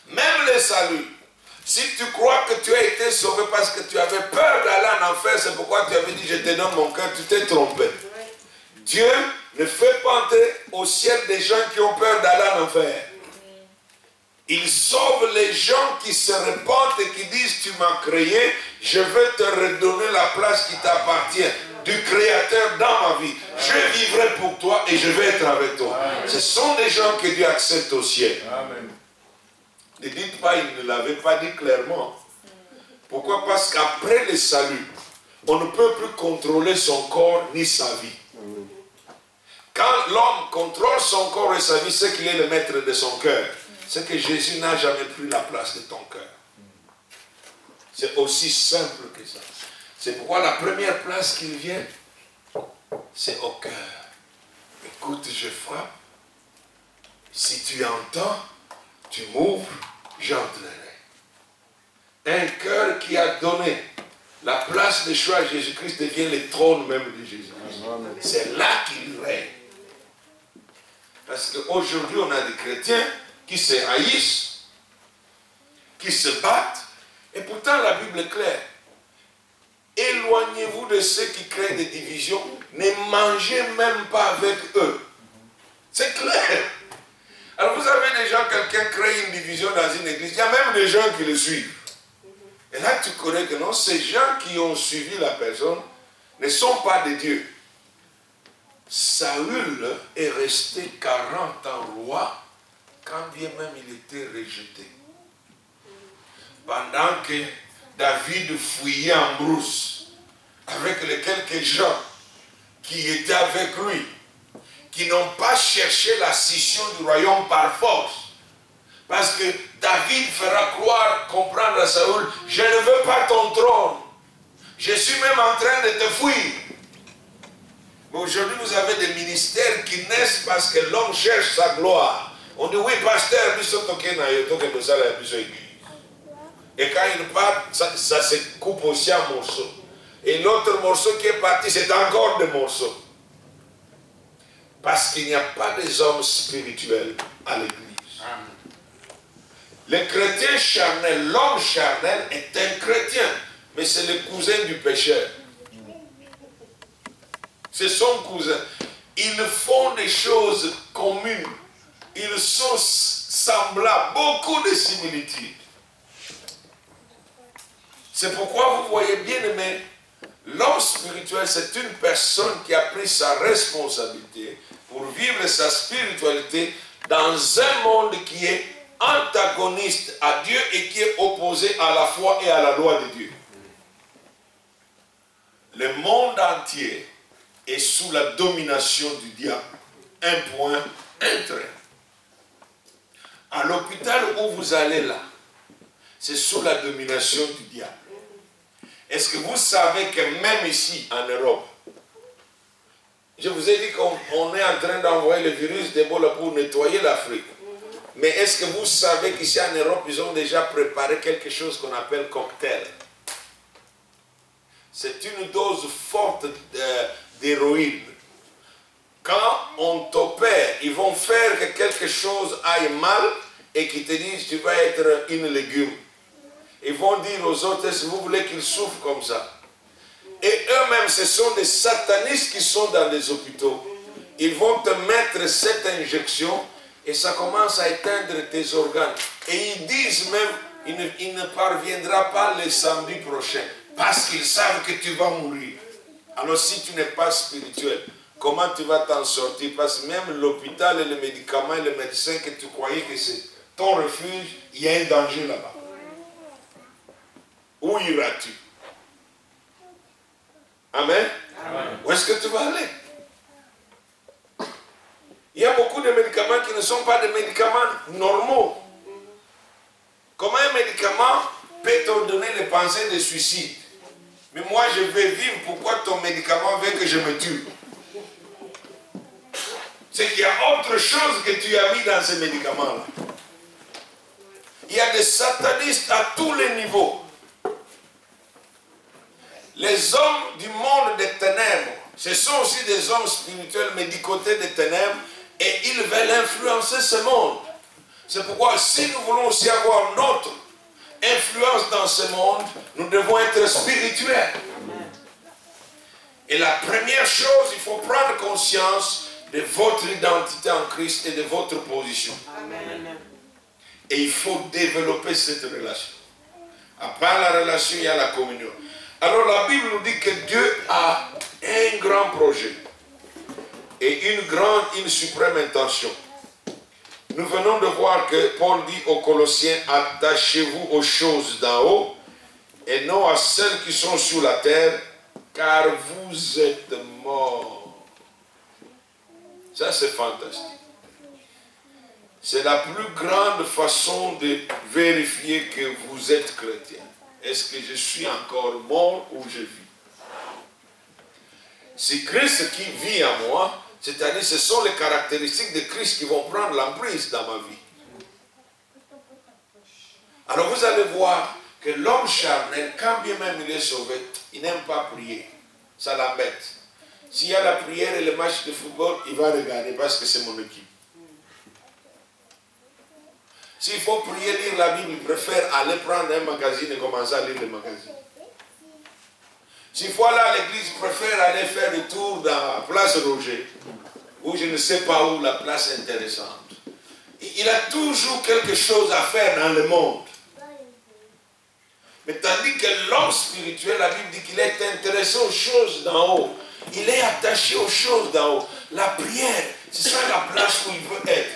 Même le salut. Si tu crois que tu as été sauvé parce que tu avais peur d'aller en enfer, c'est pourquoi tu avais dit je te donne mon cœur, tu t'es trompé. Dieu ne fait pas entrer au ciel des gens qui ont peur d'aller en enfer. Il sauve les gens qui se répandent et qui disent tu m'as créé, je veux te redonner la place qui t'appartient du Créateur dans ma vie. Je vivrai pour toi et je vais être avec toi. Amen. Ce sont des gens que Dieu accepte au ciel. Amen. Ne dites pas, il ne l'avait pas dit clairement. Pourquoi? Parce qu'après le salut, on ne peut plus contrôler son corps ni sa vie. Amen. Quand l'homme contrôle son corps et sa vie, c'est qu'il est le maître de son cœur. C'est que Jésus n'a jamais pris la place de ton cœur. C'est aussi simple que ça. C'est pourquoi la première place qu'il vient, c'est au cœur. Écoute, je frappe. Si tu entends, tu m'ouvres, j'entrerai. Un cœur qui a donné la place de choix à Jésus-Christ devient le trône même de Jésus-Christ. C'est là qu'il règne. Parce qu'aujourd'hui, on a des chrétiens qui se haïssent, qui se battent, et pourtant la Bible est claire. Éloignez-vous de ceux qui créent des divisions, ne mangez même pas avec eux. C'est clair. Alors vous avez des gens, quelqu'un crée une division dans une église, il y a même des gens qui le suivent. Et là tu connais que non, ces gens qui ont suivi la personne ne sont pas de Dieu. Saül est resté 40 ans roi, quand bien même il était rejeté. Pendant que David fouillait en brousse avec les quelques gens qui étaient avec lui, qui n'ont pas cherché la scission du royaume par force. Parce que David fera croire, comprendre à Saül, je ne veux pas ton trône. Je suis même en train de te fuir. Mais aujourd'hui, vous avez des ministères qui naissent parce que l'homme cherche sa gloire. On dit, oui, pasteur, et quand il part, ça se coupe aussi en morceaux. Et l'autre morceau qui est parti, c'est encore des morceaux. Parce qu'il n'y a pas des hommes spirituels à l'église. Le chrétien charnel, l'homme charnel est un chrétien, mais c'est le cousin du pécheur. C'est son cousin. Ils font des choses communes. Ils sont semblables, beaucoup de similitudes. C'est pourquoi vous voyez bien aimé, L'homme spirituel, c'est une personne qui a pris sa responsabilité pour vivre sa spiritualité dans un monde qui est antagoniste à Dieu et qui est opposé à la foi et à la loi de Dieu. Le monde entier est sous la domination du diable. Un point, un trait. À l'hôpital où vous allez là, c'est sous la domination du diable. Est-ce que vous savez que même ici, en Europe, je vous ai dit qu'on est en train d'envoyer le virus d'Ebola pour nettoyer l'Afrique. Mais est-ce que vous savez qu'ici en Europe, ils ont déjà préparé quelque chose qu'on appelle cocktail? C'est une dose forte d'héroïne. Quand on t'opère, ils vont faire que quelque chose aille mal et qu'ils te disent tu vas être une légume. Ils vont dire aux autres, est-ce que vous voulez qu'ils souffrent comme ça? Et eux-mêmes, ce sont des satanistes qui sont dans les hôpitaux. Ils vont te mettre cette injection et ça commence à éteindre tes organes. Et ils disent même, il ne parviendra pas le samedi prochain parce qu'ils savent que tu vas mourir. Alors si tu n'es pas spirituel, comment tu vas t'en sortir? Parce que même l'hôpital et les médicaments et les médecins que tu croyais que c'est ton refuge, il y a un danger là-bas. Où iras-tu? Amen. Amen. Où est-ce que tu vas aller? Il y a beaucoup de médicaments qui ne sont pas des médicaments normaux. Comment un médicament peut te donner les pensées de suicide? Mais moi je vais vivre, pourquoi ton médicament veut que je me tue? C'est qu'il y a autre chose que tu as mis dans ces médicaments-là. Il y a des satanistes à tous les niveaux. Les hommes du monde des ténèbres, ce sont aussi des hommes spirituels, mais du côté des ténèbres, et ils veulent influencer ce monde. C'est pourquoi si nous voulons aussi avoir notre influence dans ce monde, nous devons être spirituels. Et la première chose, il faut prendre conscience de votre identité en Christ et de votre position. Amen. Et il faut développer cette relation. À part la relation, il y a la communion. Alors la Bible nous dit que Dieu a un grand projet et une suprême intention. Nous venons de voir que Paul dit aux Colossiens, attachez-vous aux choses d'en haut et non à celles qui sont sur la terre, car vous êtes morts. Ça c'est fantastique. C'est la plus grande façon de vérifier que vous êtes chrétien. Est-ce que je suis encore mort ou je vis? Si Christ qui vit en moi, c'est-à-dire ce sont les caractéristiques de Christ qui vont prendre l'emprise dans ma vie. Alors vous allez voir que l'homme charnel, quand bien même il est sauvé, il n'aime pas prier. Ça l'embête. S'il y a la prière et le match de football, il va regarder parce que c'est mon équipe. S'il faut prier, lire la Bible, il préfère aller prendre un magazine et commencer à lire le magazine. S'il faut aller à l'église, il préfère aller faire le tour dans la place Roger, ou je ne sais pas où, la place intéressante. Il a toujours quelque chose à faire dans le monde. Mais tandis que l'homme spirituel, la Bible dit qu'il est intéressé aux choses d'en haut. Il est attaché aux choses d'en haut. La prière, c'est ça la place où il veut être.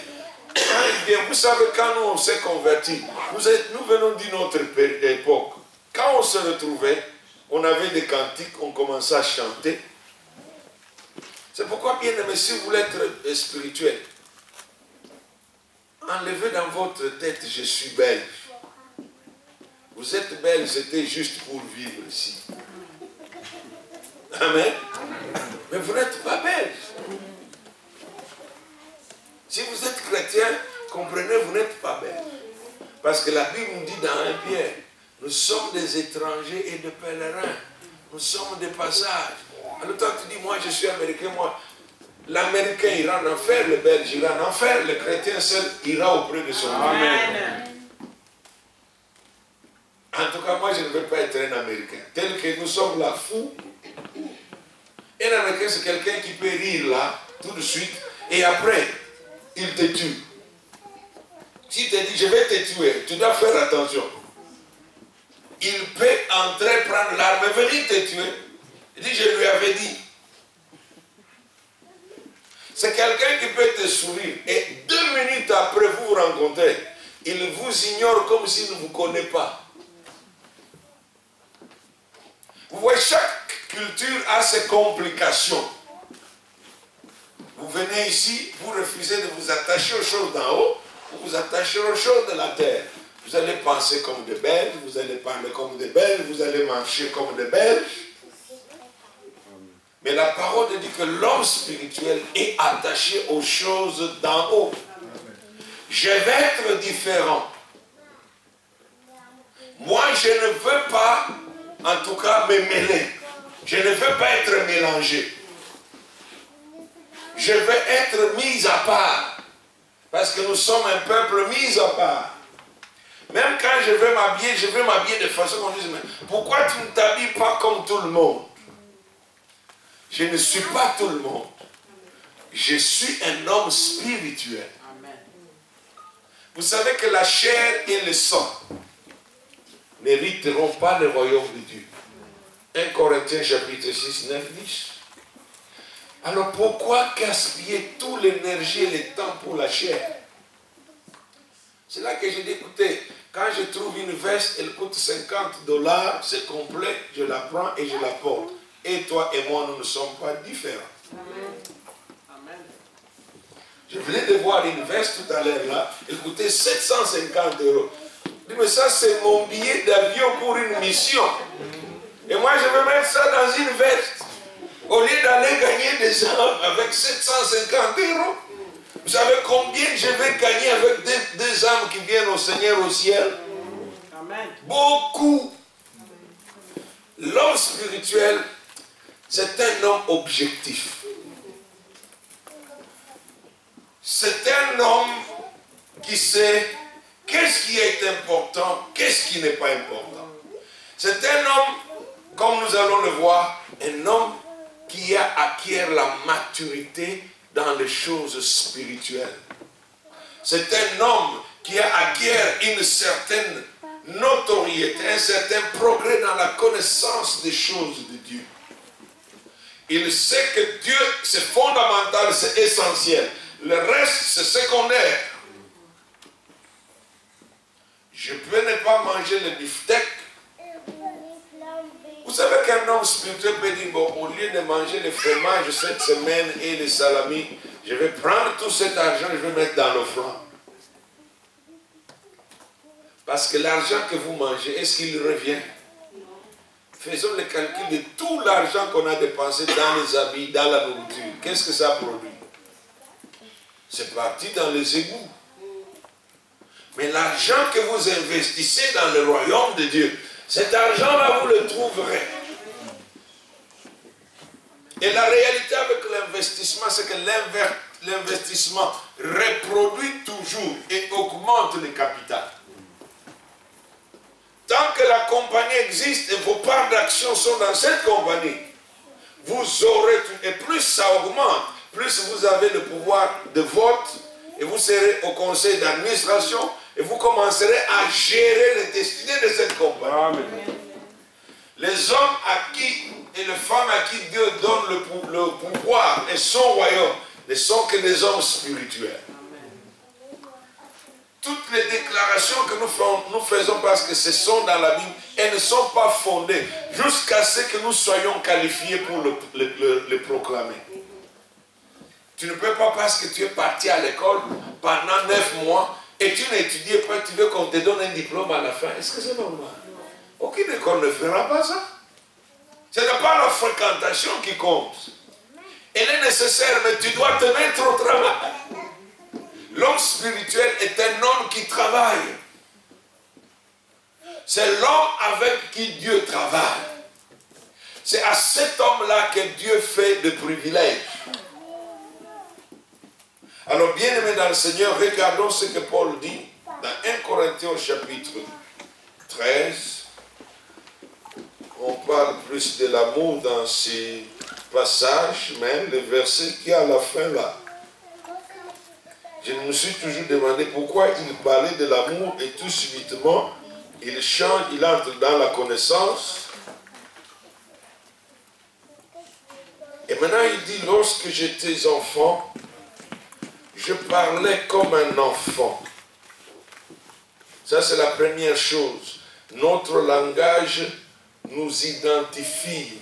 Vous savez, quand nous on s'est convertis, nous venons d'une autre époque. Quand on se retrouvait, on avait des cantiques, on commençait à chanter. C'est pourquoi, bien aimé, si vous voulez être spirituel, enlevez dans votre tête, je suis belge. Vous êtes belge, c'était juste pour vivre ici. Amen. Mais vous n'êtes pas belge. Si vous êtes chrétien, comprenez, vous n'êtes pas belge. Parce que la Bible nous dit dans 1 Pierre, nous sommes des étrangers et des pèlerins. Nous sommes des passages. Alors toi tu dis, moi je suis américain, moi. L'américain ira en enfer, le belge ira en enfer, le chrétien seul ira auprès de son Dieu. Amen. En tout cas, moi je ne veux pas être un américain. Tel que nous sommes là fous. Un américain c'est quelqu'un qui peut rire là, tout de suite, et après, il te tue. S'il te dit, je vais te tuer, tu dois faire attention. Il peut entrer, prendre l'arme et venir te tuer. Il dit, je lui avais dit. C'est quelqu'un qui peut te sourire et 2 minutes après vous vous rencontrez, il vous ignore comme s'il ne vous connaît pas. Vous voyez, chaque culture a ses complications. Vous venez ici, vous refusez de vous attacher aux choses d'en haut, vous vous attachez aux choses de la terre. Vous allez penser comme des Belges, vous allez parler comme des Belges, vous allez marcher comme des Belges. Mais la parole dit que l'homme spirituel est attaché aux choses d'en haut. Je vais être différent. Moi, je ne veux pas, en tout cas, me mêler. Je ne veux pas être mélangé. Je veux être mis à part. Parce que nous sommes un peuple mis à part. Même quand je veux m'habiller de façon qu'on dise, mais pourquoi tu ne t'habilles pas comme tout le monde? Je ne suis pas tout le monde. Je suis un homme spirituel. Amen. Vous savez que la chair et le sang n'hériteront pas le royaume de Dieu. 1 Corinthiens chapitre 6, 9, 10. Alors pourquoi gaspiller toute l'énergie et le temps pour la chair? C'est là que j'ai dit, écoutez, quand je trouve une veste, elle coûte $50, c'est complet, je la prends et je la porte. Et toi et moi, nous ne sommes pas différents. Amen. Je venais de voir une veste tout à l'heure là, elle coûtait 750 €. Je dis, mais ça c'est mon billet d'avion pour une mission. Et moi je vais mettre ça dans une veste. Au lieu d'aller gagner des âmes avec 750 €. Vous savez combien je vais gagner avec deux âmes qui viennent au Seigneur au ciel? Amen. Beaucoup. L'homme spirituel, c'est un homme objectif. C'est un homme qui sait qu'est-ce qui est important, qu'est-ce qui n'est pas important. C'est un homme, comme nous allons le voir, un homme qui a acquis la maturité dans les choses spirituelles. C'est un homme qui a acquis une certaine notoriété, un certain progrès dans la connaissance des choses de Dieu. Il sait que Dieu, c'est fondamental, c'est essentiel. Le reste, c'est secondaire. Je peux ne pas manger le beefsteak. Vous savez qu'un homme spirituel peut dire, bon, au lieu de manger le fromage cette semaine et les salamis, je vais prendre tout cet argent et je vais mettre dans l'offrande. Parce que l'argent que vous mangez, est-ce qu'il revient? Faisons le calcul de tout l'argent qu'on a dépensé dans les habits, dans la nourriture. Qu'est-ce que ça produit? C'est parti dans les égouts. Mais l'argent que vous investissez dans le royaume de Dieu, cet argent-là, vous le trouverez. Et la réalité avec l'investissement, c'est que l'investissement reproduit toujours et augmente le capital. Tant que la compagnie existe et vos parts d'action sont dans cette compagnie, vous aurez tout. Et plus ça augmente, plus vous avez le pouvoir de vote et vous serez au conseil d'administration et vous commencerez à gérer les destinées de cette compagnie. Amen. Les hommes à qui et les femmes à qui Dieu donne le pouvoir et son royaume ne sont que des hommes spirituels. Toutes les déclarations que nous faisons parce que ce sont dans la Bible, elles ne sont pas fondées jusqu'à ce que nous soyons qualifiés pour le proclamer. Tu ne peux pas parce que tu es parti à l'école pendant 9 mois et tu n'étudies pas, tu veux qu'on te donne un diplôme à la fin. Est-ce que c'est normal? Aucune école ne fera pas ça. Ce n'est pas la fréquentation qui compte. Elle est nécessaire, mais tu dois te mettre au travail. L'homme spirituel est un homme qui travaille. C'est l'homme avec qui Dieu travaille. C'est à cet homme-là que Dieu fait de privilèges. Alors, bien aimés dans le Seigneur, regardons ce que Paul dit dans 1 Corinthiens chapitre 13. On parle plus de l'amour dans ces passages, même le verset qui est à la fin là. Je me suis toujours demandé pourquoi il parlait de l'amour et tout subitement, il change, il entre dans la connaissance. maintenant il dit, lorsque j'étais enfant, je parlais comme un enfant. Ça c'est la première chose. Notre langage nous identifie.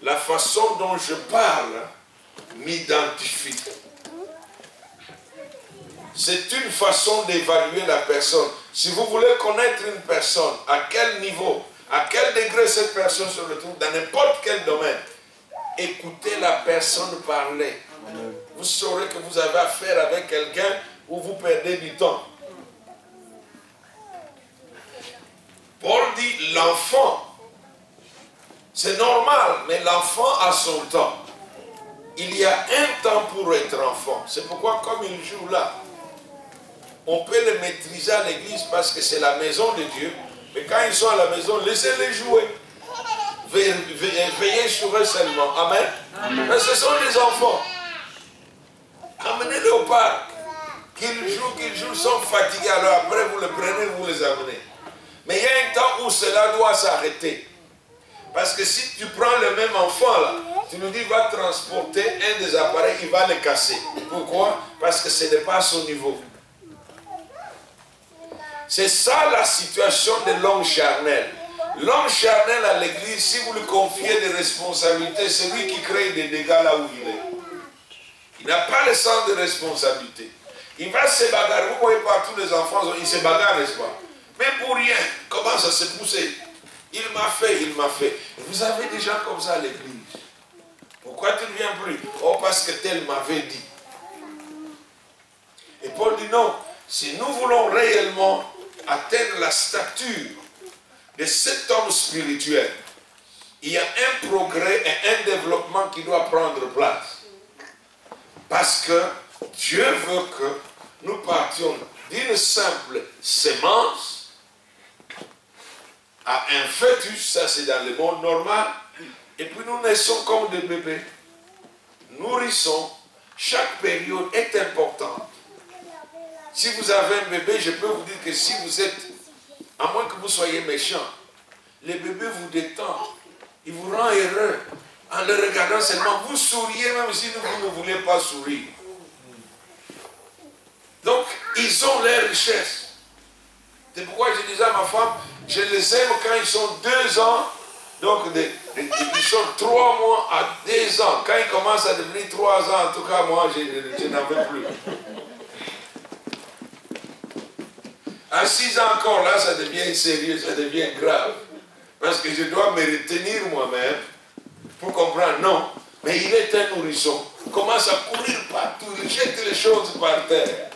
La façon dont je parle m'identifie. C'est une façon d'évaluer la personne. Si vous voulez connaître une personne, à quel niveau, à quel degré cette personne se retrouve, dans n'importe quel domaine, écoutez la personne parler. Vous saurez que vous avez affaire avec quelqu'un où vous perdez du temps. Paul dit l'enfant, c'est normal, mais l'enfant a son temps. Il y a un temps pour être enfant. C'est pourquoi comme il joue là, on peut les maîtriser à l'église parce que c'est la maison de Dieu. Mais quand ils sont à la maison, laissez-les jouer. Veillez sur eux seulement. Amen. Mais ce sont des enfants. Amenez-les au parc. Qu'ils jouent, ils sont fatigués. Alors après, vous les prenez, vous les amenez. Mais il y a un temps où cela doit s'arrêter. Parce que si tu prends le même enfant là, tu nous dis il va transporter un des appareils, il va le casser. Pourquoi? Parce que ce n'est pas à son niveau. C'est ça la situation de l'homme charnel. L'homme charnel à l'église, si vous lui confiez des responsabilités, c'est lui qui crée des dégâts là où il est. Il n'a pas le sens de responsabilité. Il va se bagarrer. Vous voyez partout les enfants, ils se bagarrent, n'est-ce pas? Mais pour rien, comment ça s'est poussé? Il m'a fait, il m'a fait. Vous avez des gens comme ça à l'église. Pourquoi tu ne viens plus? Oh, parce que tel m'avait dit. Et Paul dit non, si nous voulons réellement atteindre la stature de cet homme spirituel, il y a un progrès et un développement qui doit prendre place. Parce que Dieu veut que nous partions d'une simple sémence à un fœtus, ça c'est dans le monde normal, et puis nous naissons comme des bébés. Nourrissons, chaque période est importante. Si vous avez un bébé, je peux vous dire que si vous êtes, à moins que vous soyez méchant, les bébés vous détendent, ils vous rendent heureux. En le regardant seulement, vous souriez même si vous ne voulez pas sourire. Donc, ils ont leur richesse. C'est pourquoi je disais à ma femme, je les aime quand ils sont 2 ans, donc ils sont 3 mois à 2 ans. Quand ils commencent à devenir 3 ans, en tout cas, moi, je n'en veux plus. À 6 ans encore, là, ça devient sérieux, ça devient grave. Parce que je dois me retenir moi-même pour comprendre, non, mais il est un nourrisson. Il commence à courir partout, il jette les choses par terre.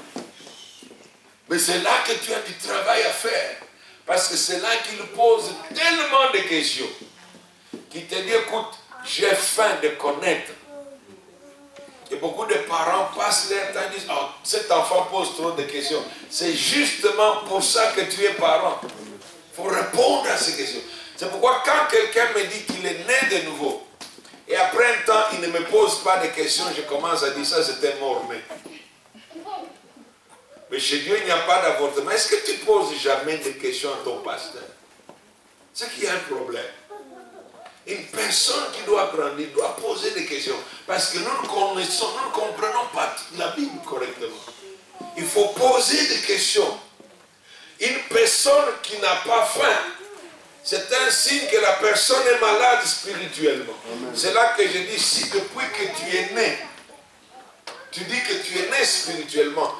Mais c'est là que tu as du travail à faire. Parce que c'est là qu'il pose tellement de questions. Qu'il te dit, écoute, j'ai faim de connaître. Et beaucoup de parents passent leur temps et disent, oh, cet enfant pose trop de questions. C'est justement pour ça que tu es parent. Il faut répondre à ces questions. C'est pourquoi quand quelqu'un me dit qu'il est né de nouveau, et après un temps, il ne me pose pas de questions, je commence à dire ça, c'est un mort-né. Mais chez Dieu, il n'y a pas d'avortement. Est-ce que tu poses jamais de questions à ton pasteur? C'est qu'il y a un problème. Une personne qui doit grandir doit poser des questions. Parce que nous ne connaissons, nous ne comprenons pas la Bible correctement. Il faut poser des questions. Une personne qui n'a pas faim, c'est un signe que la personne est malade spirituellement. C'est là que je dis, si depuis que tu es né, tu dis que tu es né spirituellement,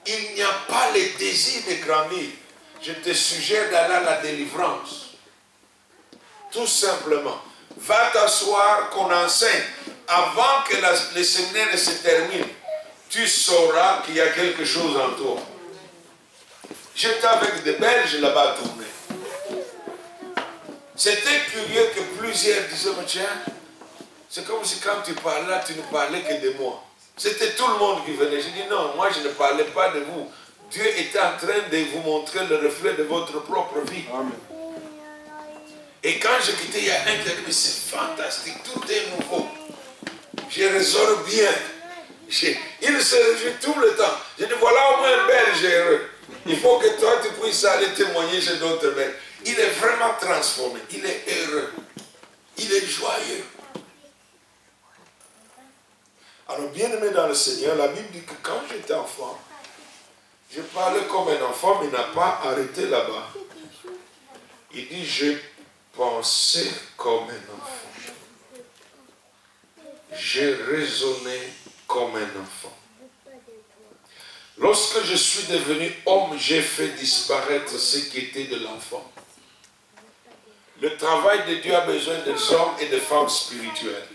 il n'y a pas le désir de grandir, je te suggère d'aller à la délivrance. Tout simplement. Va t'asseoir qu'on enseigne. Avant que le séminaire ne se termine, tu sauras qu'il y a quelque chose en toi. J'étais avec des Belges là-bas tournés. C'était curieux que plusieurs disaient, mais tiens, c'est comme si quand tu parlais, tu ne parlais que de moi. C'était tout le monde qui venait. Je dis non, moi je ne parlais pas de vous. Dieu était en train de vous montrer le reflet de votre propre vie. Amen. Et quand je quittais, il y a un qui a dit, mais c'est fantastique, tout est nouveau. Je résors bien. Il se réjouit tout le temps. Je dis, voilà au moins un Belge heureux. Il faut que toi tu puisses aller témoigner chez d'autres Belges. Il est vraiment transformé. Il est heureux. Il est joyeux. bien-aimé dans le Seigneur, la Bible dit que quand j'étais enfant, je parlais comme un enfant, mais il n'a pas arrêté là-bas. Il dit, je pensais comme un enfant. J'ai raisonné comme un enfant. Lorsque je suis devenu homme, j'ai fait disparaître ce qui était de l'enfant. Le travail de Dieu a besoin des hommes et des femmes spirituelles.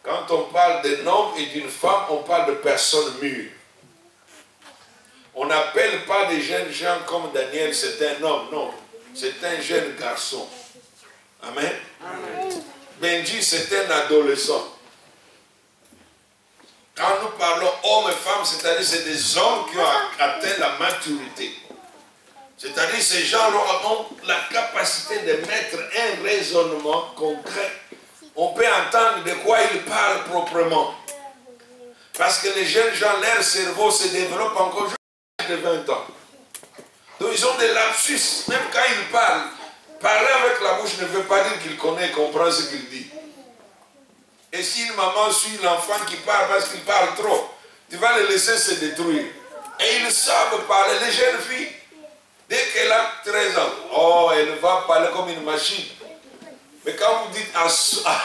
Quand on parle d'un homme et d'une femme, on parle de personnes mûres. On n'appelle pas des jeunes gens comme Daniel, c'est un homme, non. C'est un jeune garçon. Amen. Amen. Benji, c'est un adolescent. Quand nous parlons hommes et femmes, c'est-à-dire c'est des hommes qui ont atteint la maturité. C'est-à-dire ces gens-là ont la capacité de mettre un raisonnement concret. On peut entendre de quoi ils parlent proprement. Parce que les jeunes gens, leur cerveau se développe encore jusqu'à l'âge de 20 ans. Donc ils ont des lapsus. Même quand ils parlent, parler avec la bouche ne veut pas dire qu'il connaît et comprend ce qu'il dit. Et si une maman suit l'enfant qui parle parce qu'il parle trop, tu vas le laisser se détruire. Et ils savent parler. Les jeunes filles, dès qu'elle a 13 ans, oh, elle va parler comme une machine. Mais quand vous dites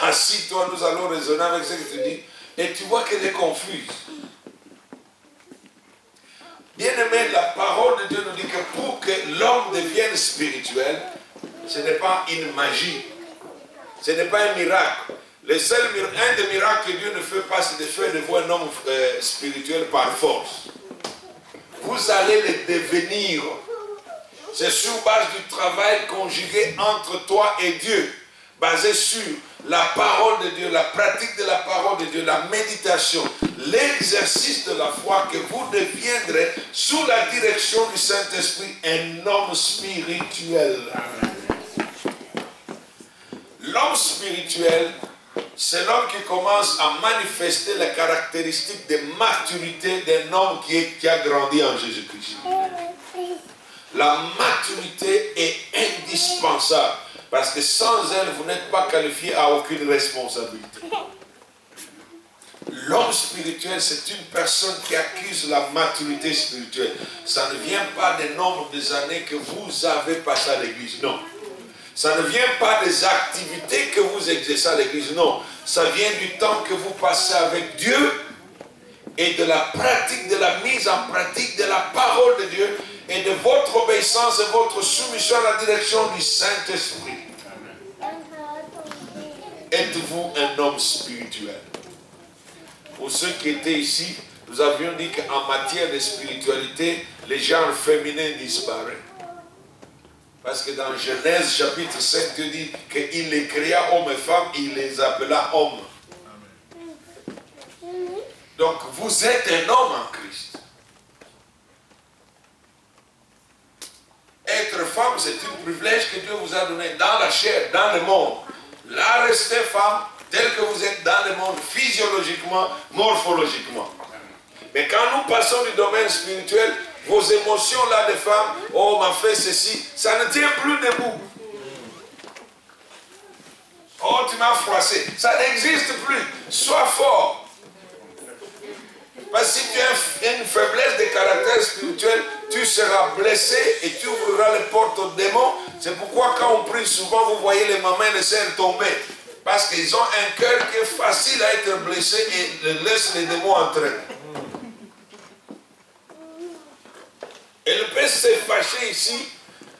assis-toi, nous allons raisonner avec ce que tu dis, et tu vois qu'elle est confuse. Bien aimé, la parole de Dieu nous dit que pour que l'homme devienne spirituel, ce n'est pas une magie. Ce n'est pas un miracle. Un des miracles que Dieu ne fait pas, c'est de faire de vous un homme spirituel par force. Vous allez le devenir. C'est sur base du travail conjugué entre toi et Dieu, basé sur la parole de Dieu, la pratique de la parole de Dieu, la méditation, l'exercice de la foi, que vous deviendrez, sous la direction du Saint-Esprit, un homme spirituel. L'homme spirituel, c'est l'homme qui commence à manifester les caractéristiques de maturité d'un homme qui a grandi en Jésus-Christ. La maturité est indispensable. Parce que sans elle, vous n'êtes pas qualifié à aucune responsabilité. L'homme spirituel, c'est une personne qui accuse la maturité spirituelle. Ça ne vient pas du nombre des années que vous avez passé à l'église, non. Ça ne vient pas des activités que vous exercez à l'église, non. Ça vient du temps que vous passez avec Dieu et de la pratique, de la mise en pratique de la parole de Dieu et de votre obéissance et votre soumission à la direction du Saint-Esprit. Êtes-vous un homme spirituel? Pour ceux qui étaient ici, nous avions dit qu'en matière de spiritualité, les genres féminins disparaissent. Parce que dans Genèse chapitre 5, Dieu dit qu'il les créa hommes et femmes, il les appela hommes. Donc vous êtes un homme en Christ. Être femme, c'est un privilège que Dieu vous a donné dans la chair, dans le monde. Là, restez femme, tel que vous êtes dans le monde, physiologiquement, morphologiquement. Mais quand nous passons du domaine spirituel, vos émotions là de femme, oh m'a fait ceci, ça ne tient plus debout. Oh tu m'as froissé, ça n'existe plus. Sois fort. Parce que si tu as une faiblesse de caractère spirituel, tu seras blessé et tu ouvriras les portes aux démons. C'est pourquoi quand on prie souvent, vous voyez les mamans et les sœurs tomber. Parce qu'ils ont un cœur qui est facile à être blessé et laisse les démons entrer. Elle peut se fâcher ici.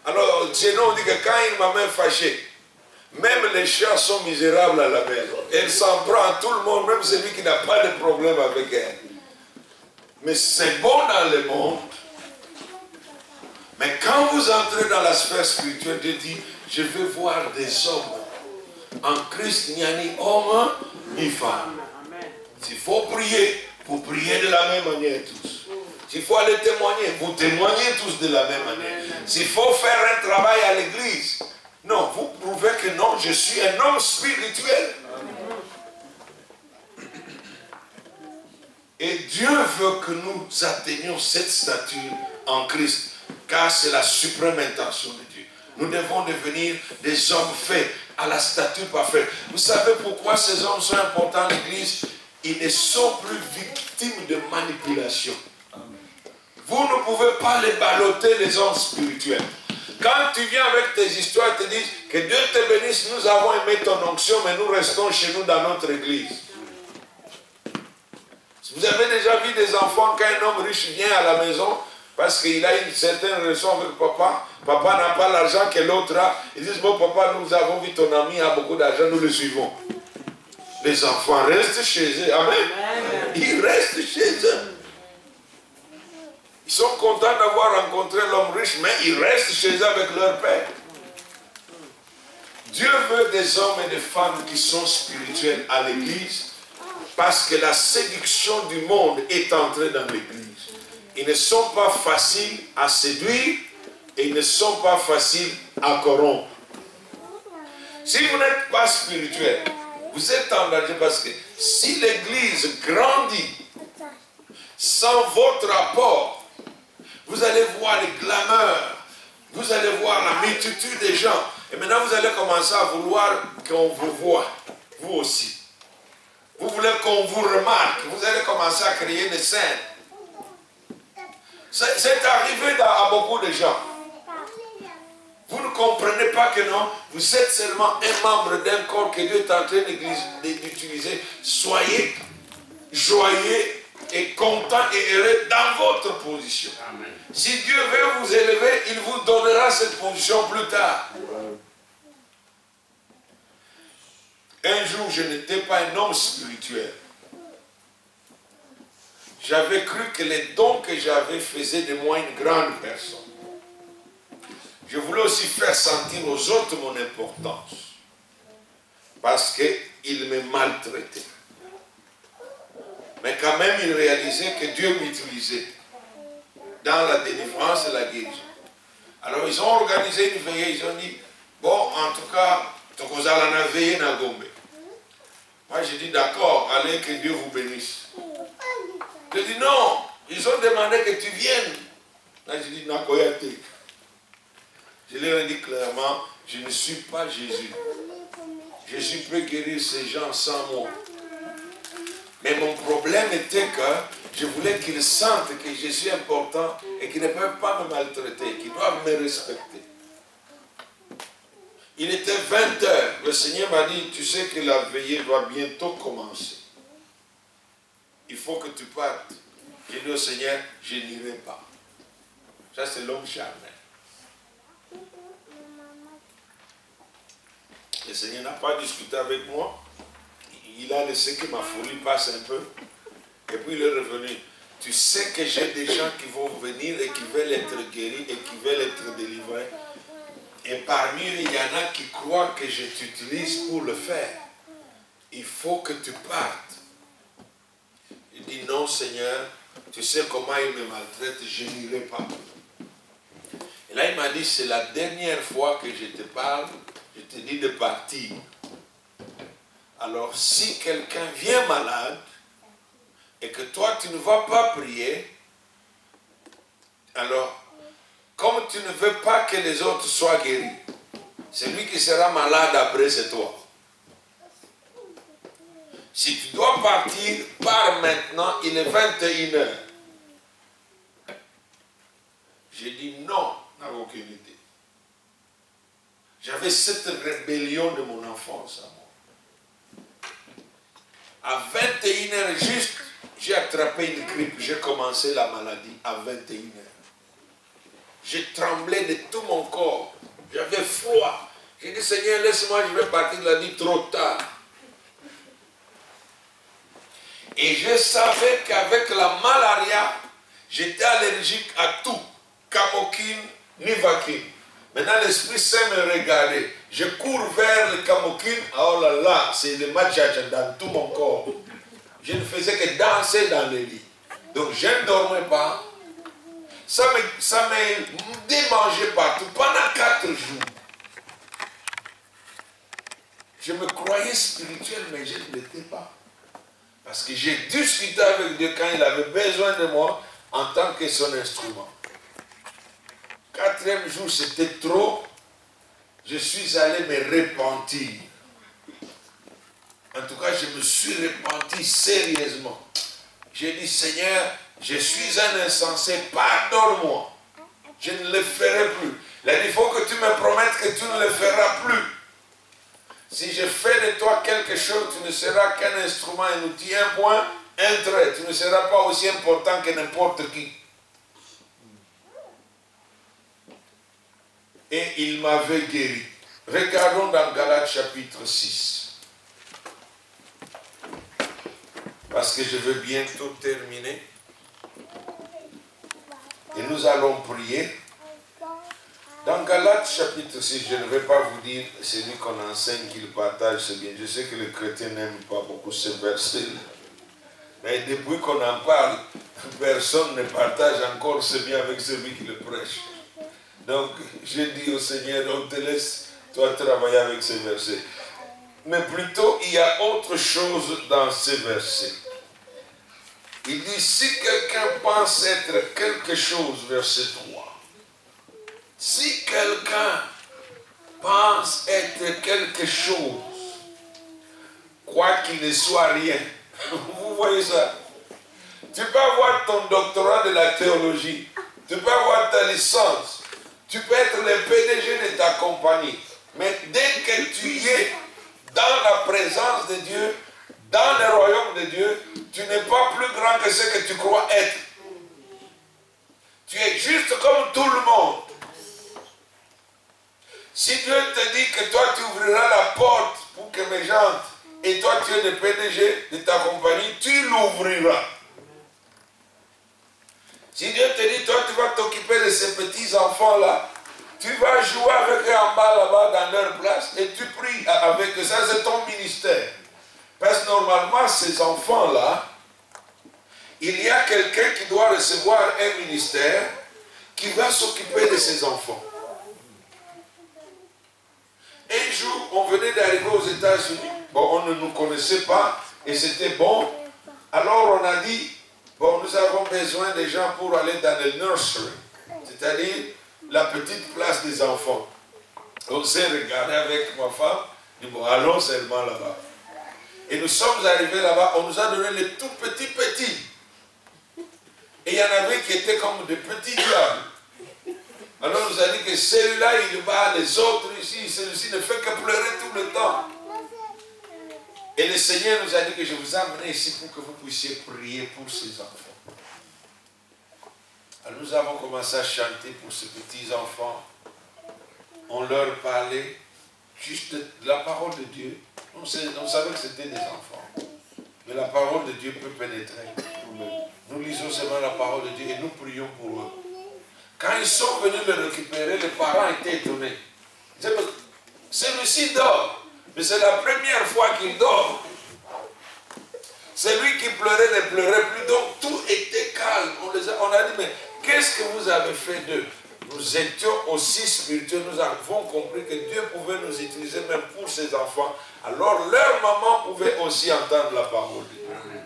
Alors, chez nous, on dit que quand une maman est fâchée, même les chats sont misérables à la maison. Elle s'en prend à tout le monde, même celui qui n'a pas de problème avec elle. Mais c'est bon dans le monde. Mais quand vous entrez dans la sphère spirituelle, Dieu dit, je veux voir des hommes. En Christ, il n'y a ni homme ni femme. S'il faut prier, vous priez de la même manière tous. S'il faut aller témoigner, vous témoignez tous de la même manière. S'il faut faire un travail à l'église, non, vous prouvez que non, je suis un homme spirituel. Et Dieu veut que nous atteignions cette stature en Christ, car c'est la suprême intention de Dieu. Nous devons devenir des hommes faits à la stature parfaite. Vous savez pourquoi ces hommes sont importants à l'église? ils ne sont plus victimes de manipulation. Vous ne pouvez pas les balloter, les hommes spirituels. Quand tu viens avec tes histoires, ils te disent que Dieu te bénisse, nous avons aimé ton onction, mais nous restons chez nous dans notre église. Vous avez déjà vu des enfants, quand un homme riche vient à la maison, parce qu'il a une certaine relation avec papa, papa n'a pas l'argent que l'autre a, ils disent, bon papa, nous avons vu ton ami a beaucoup d'argent, nous le suivons. Les enfants restent chez eux, amen. Ils restent chez eux. Ils sont contents d'avoir rencontré l'homme riche, mais ils restent chez eux avec leur père. Dieu veut des hommes et des femmes qui sont spirituels à l'église, parce que la séduction du monde est entrée dans l'église. Ils ne sont pas faciles à séduire et ils ne sont pas faciles à corrompre. Si vous n'êtes pas spirituel, vous êtes en danger, parce que si l'église grandit sans votre apport, vous allez voir les clameurs, vous allez voir la multitude des gens, et maintenant vous allez commencer à vouloir qu'on vous voie, vous aussi. Vous voulez qu'on vous remarque, vous allez commencer à créer des scènes. C'est arrivé à beaucoup de gens. Vous ne comprenez pas que non, vous êtes seulement un membre d'un corps que Dieu est en train d'utiliser. Soyez joyeux et content et heureux dans votre position. Amen. Si Dieu veut vous élever, il vous donnera cette position plus tard. Un jour, je n'étais pas un homme spirituel. J'avais cru que les dons que j'avais faisaient de moi une grande personne. Je voulais aussi faire sentir aux autres mon importance. Parce qu'ils me maltraitaient. Mais quand même, ils réalisaient que Dieu m'utilisait dans la délivrance et la guérison. Alors, ils ont organisé une veillée. Ils ont dit, bon, en tout cas, vous allez veiller dans Gombe. Moi, j'ai dit, d'accord, allez, que Dieu vous bénisse. Je dis, non, ils ont demandé que tu viennes. Là, j'ai dit, Nakoyate. Je leur ai dit clairement, je ne suis pas Jésus. Jésus peut guérir ces gens sans moi. Mais mon problème était que je voulais qu'ils sentent que je suis important et qu'ils ne peuvent pas me maltraiter, qu'ils doivent me respecter. Il était 20 heures. Le Seigneur m'a dit, tu sais que la veillée doit bientôt commencer. Il faut que tu partes. J'ai dit au Seigneur, je n'irai pas. Ça, c'est l'homme charnel. Le Seigneur n'a pas discuté avec moi. Il a laissé que ma folie passe un peu. Et puis il est revenu. Tu sais que j'ai des gens qui vont venir et qui veulent être guéris et qui veulent être délivrés. Et parmi eux, il y en a qui croient que je t'utilise pour le faire. Il faut que tu partes. Il dit, non Seigneur, tu sais comment il me maltraite, je n'irai pas. Et là, il m'a dit, c'est la dernière fois que je te parle, je te dis de partir. Alors, si quelqu'un vient malade, et que toi, tu ne vas pas prier, alors, comme tu ne veux pas que les autres soient guéris, celui qui sera malade après, c'est toi. Si tu dois partir, pars maintenant, il est 21h. J'ai dit non, n'a aucune idée. J'avais cette rébellion de mon enfance à moi. À 21h juste, j'ai attrapé une grippe, j'ai commencé la maladie à 21h. J'ai tremblé de tout mon corps. J'avais froid. J'ai dit, Seigneur, laisse-moi, je vais partir. Il a dit, trop tard. Et je savais qu'avec la malaria, j'étais allergique à tout. Camokine, Nivaquine. Maintenant, l'Esprit Saint me regardait. Je cours vers le camokine. Oh là là, c'est le match dans tout mon corps. Je ne faisais que danser dans le lit. Donc, je ne dormais pas. Ça me démangeait partout pendant 4 jours. Je me croyais spirituel, mais je ne l'étais pas. Parce que j'ai discuté avec Dieu quand il avait besoin de moi en tant que son instrument. 4e jour, c'était trop. Je suis allé me repentir. En tout cas, je me suis repenti sérieusement. J'ai dit, Seigneur, je suis un insensé, pardonne-moi. Je ne le ferai plus. Il a dit, il faut que tu me promettes que tu ne le feras plus. Si je fais de toi quelque chose, tu ne seras qu'un instrument, un outil, un point, un trait. Tu ne seras pas aussi important que n'importe qui. Et il m'avait guéri. Regardons dans Galates chapitre 6. Parce que je veux bientôt terminer. Et nous allons prier. Dans Galates chapitre 6, je ne vais pas vous dire celui qu'on enseigne, qu'il partage, c'est bien. Je sais que les chrétiens n'aiment pas beaucoup ce verset. Mais depuis qu'on en parle, personne ne partage encore ce bien avec celui qui le prêche. Donc, je dis au Seigneur, on te laisse, toi, travailler avec ce verset. Mais plutôt, il y a autre chose dans ce verset. Il dit, si quelqu'un pense être quelque chose, verset 3. Si quelqu'un pense être quelque chose, quoi qu'il ne soit rien, vous voyez ça? Tu peux avoir ton doctorat de la théologie, tu peux avoir ta licence, tu peux être le PDG de ta compagnie, mais dès que tu es dans la présence de Dieu, dans le royaume de Dieu, tu n'es pas plus grand que ce que tu crois être. Tu es juste comme tout le monde. Si Dieu te dit que toi tu ouvriras la porte pour que mes gens, et toi tu es le PDG de ta compagnie, tu l'ouvriras. Si Dieu te dit, toi tu vas t'occuper de ces petits enfants-là, tu vas jouer avec eux en bas là-bas dans leur place et tu pries avec eux. Ça c'est ton ministère. Parce que normalement ces enfants-là, il y a quelqu'un qui doit recevoir un ministère qui va s'occuper de ces enfants. Un jour, on venait d'arriver aux États-Unis. Bon, on ne nous connaissait pas et c'était bon. Alors on a dit, bon, nous avons besoin des gens pour aller dans le nursery, c'est-à-dire la petite place des enfants. On s'est regardé avec ma femme, dit bon, allons seulement là-bas. Et nous sommes arrivés là-bas, on nous a donné les tout petits. Et il y en avait qui étaient comme des petits diables. Alors on nous a dit que celui-là, il bat les autres ici, celui-ci ne fait que pleurer tout le temps. Et le Seigneur nous a dit que je vous ai amené ici pour que vous puissiez prier pour ces enfants. Alors nous avons commencé à chanter pour ces petits enfants. On leur parlait juste de la parole de Dieu. On savait que c'était des enfants. Mais la parole de Dieu peut pénétrer. Nous lisons seulement la parole de Dieu et nous prions pour eux. Quand ils sont venus le récupérer, les parents étaient étonnés. Celui-ci dort, mais c'est la première fois qu'il dort. Celui qui pleurait ne pleurait plus, donc tout était calme. On a dit, mais qu'est-ce que vous avez fait d'eux? Nous étions aussi spirituels, nous avons compris que Dieu pouvait nous utiliser même pour ses enfants. Alors leur maman pouvait aussi entendre la parole de Dieu.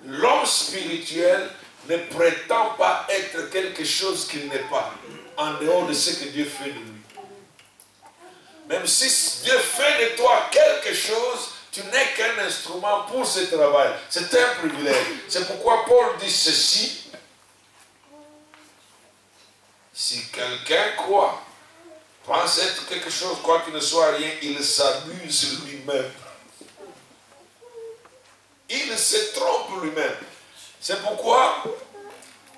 L'homme spirituel ne prétend pas être quelque chose qu'il n'est pas, en dehors de ce que Dieu fait de lui. Même si Dieu fait de toi quelque chose, tu n'es qu'un instrument pour ce travail. C'est un privilège. C'est pourquoi Paul dit ceci. Si quelqu'un croit, pense être quelque chose, quoi qu'il ne soit rien, il s'abuse lui-même. Il se trompe lui-même. C'est pourquoi,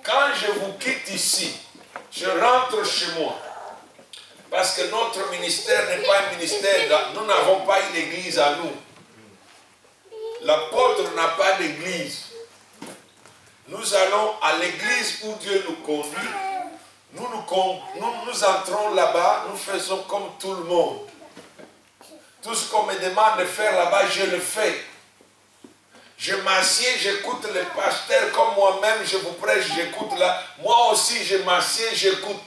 quand je vous quitte ici, je rentre chez moi. Parce que notre ministère n'est pas un ministère, nous n'avons pas une église à nous. L'apôtre n'a pas d'église. Nous allons à l'église où Dieu nous conduit. Nous entrons là-bas, nous faisons comme tout le monde. Tout ce qu'on me demande de faire là-bas, je le fais. Je m'assieds, j'écoute le pasteur comme moi-même, je vous prêche, j'écoute là. Moi aussi, je m'assieds, j'écoute.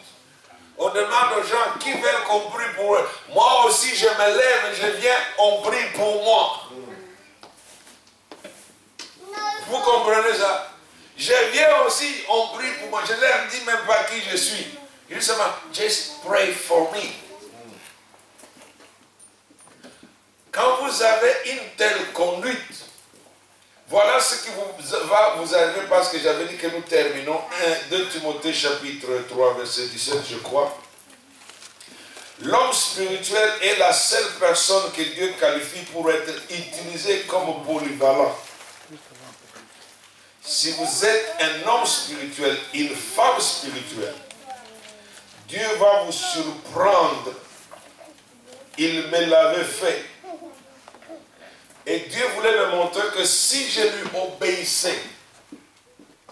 On demande aux gens qui veulent qu'on prie pour eux. Moi aussi, je me lève, je viens, on prie pour moi. Vous comprenez ça? Je viens aussi, on prie pour moi. Je ne leur dis même pas qui je suis. Je dis seulement, just pray for me. Quand vous avez une telle conduite, voilà ce qui va vous arriver, parce que j'avais dit que nous terminons 2 Timothée chapitre 3 verset 17 je crois. L'homme spirituel est la seule personne que Dieu qualifie pour être utilisée comme polyvalent. Si vous êtes un homme spirituel, une femme spirituelle, Dieu va vous surprendre. Il me l'avait fait. Et Dieu voulait me montrer que si je lui obéissais,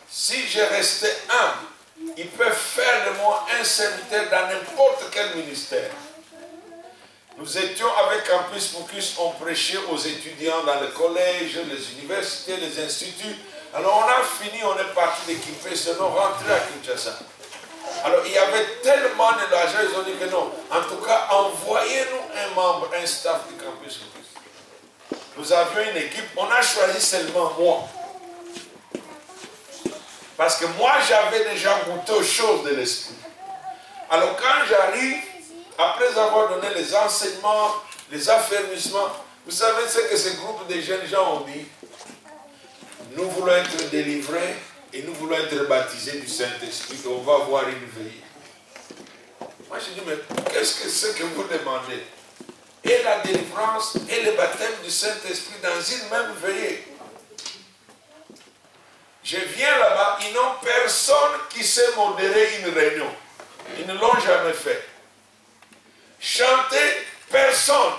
si je restais humble, il peut faire de moi un serviteur dans n'importe quel ministère. Nous étions avec Campus Focus, on prêchait aux étudiants dans les collèges, les universités, les instituts. Alors on a fini, on est parti de Kinshasa, on est rentré à Kinshasa. Alors il y avait tellement de l'argent, ils ont dit que non. En tout cas, envoyez-nous un membre, un staff du Campus Focus. Nous avions une équipe, on a choisi seulement moi. Parce que moi, j'avais déjà goûté aux choses de l'esprit. Alors quand j'arrive, après avoir donné les enseignements, les affermissements, vous savez ce que ce groupe de jeunes gens ont dit? Nous voulons être délivrés et nous voulons être baptisés du Saint-Esprit et on va avoir une veillée. Moi je dis, mais qu'est-ce que c'est que vous demandez? Et la délivrance et le baptême du Saint-Esprit dans une même veillée. Je viens là-bas, ils n'ont personne qui sait modérer une réunion. Ils ne l'ont jamais fait. Chanter, personne.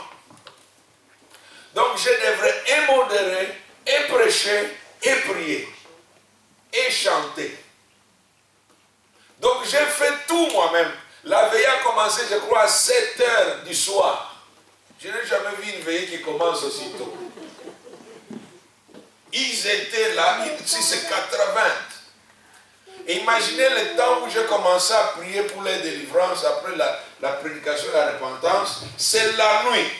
Donc je devrais et modérer, et prêcher, et prier, et chanter. Donc j'ai fait tout moi-même. La veillée a commencé, je crois, à 7 h du soir. Je n'ai jamais vu une veillée qui commence aussitôt. Ils étaient là, ici c'est 80. Et imaginez le temps où j'ai commencé à prier pour les délivrances après la prédication de la repentance. C'est la nuit.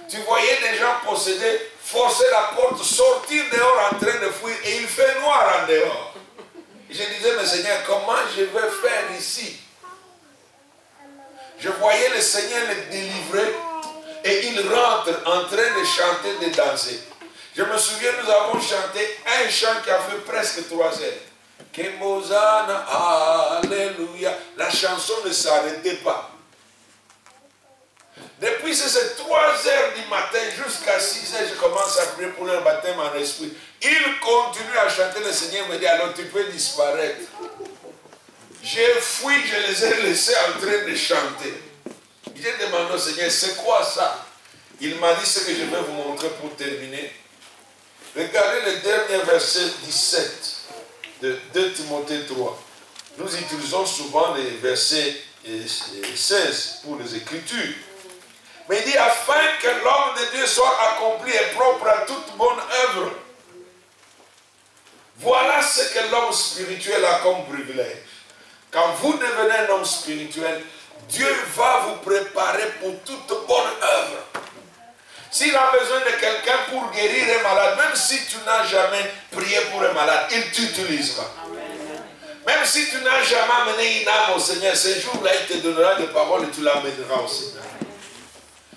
Tu voyais des gens possédés, forcer la porte, sortir dehors en train de fuir et il fait noir en dehors. Je disais, mais Seigneur, comment je vais faire ici? Je voyais le Seigneur les délivrer et il rentre en train de chanter, de danser. Je me souviens, nous avons chanté un chant qui a fait presque 3 heures. Kemozana, Alléluia. La chanson ne s'arrêtait pas. Depuis ces 3 heures du matin jusqu'à 6 heures, je commence à prier pour leur baptême en esprit. Il continue à chanter, le Seigneur me dit, alors tu peux disparaître. J'ai fui, je les ai laissés en train de chanter. J'ai demandé au Seigneur, c'est quoi ça? Il m'a dit ce que je vais vous montrer pour terminer. Regardez le dernier verset 17 de 2 Timothée 3. Nous utilisons souvent les versets 16 pour les Écritures. Mais il dit, afin que l'homme de Dieu soit accompli et propre à toute bonne œuvre. Voilà ce que l'homme spirituel a comme privilège. Quand vous devenez un homme spirituel, Dieu va vous préparer pour toute bonne œuvre. S'il a besoin de quelqu'un pour guérir un malade, même si tu n'as jamais prié pour un malade, il t'utilisera. Même si tu n'as jamais amené une âme au Seigneur, ce jour-là, il te donnera des paroles et tu l'amèneras au Seigneur.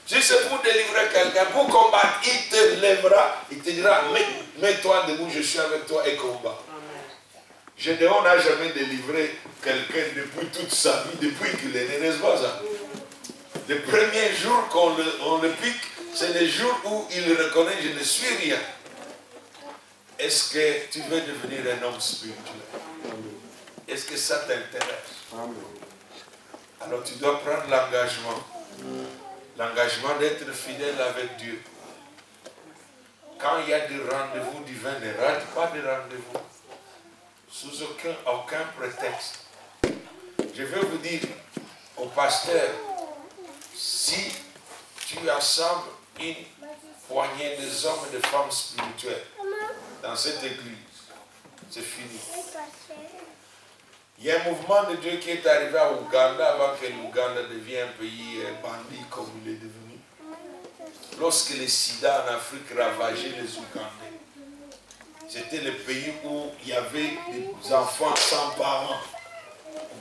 Si c'est pour délivrer quelqu'un, pour combattre, il te lèvera, il te dira, mets-toi debout, je suis avec toi et combat. Gédéon n'a jamais délivré quelqu'un depuis toute sa vie, depuis qu'il est né, n'est-ce pas ça? Le premier jour qu'on le pique, c'est le jour où il reconnaît, je ne suis rien. Est-ce que tu veux devenir un homme spirituel? Est-ce que ça t'intéresse? Alors tu dois prendre l'engagement. L'engagement d'être fidèle avec Dieu. Quand il y a des rendez-vous divins, ne rate pas de rendez-vous. Sous aucun prétexte. Je vais vous dire au pasteur, si tu assembles une poignée des hommes et des femmes spirituels dans cette église, c'est fini. Il y a un mouvement de Dieu qui est arrivé à Ouganda avant que l'Ouganda devienne un pays bandit comme il est devenu. Lorsque le sida en Afrique ravageait les Ougandais, c'était le pays où il y avait des enfants sans parents.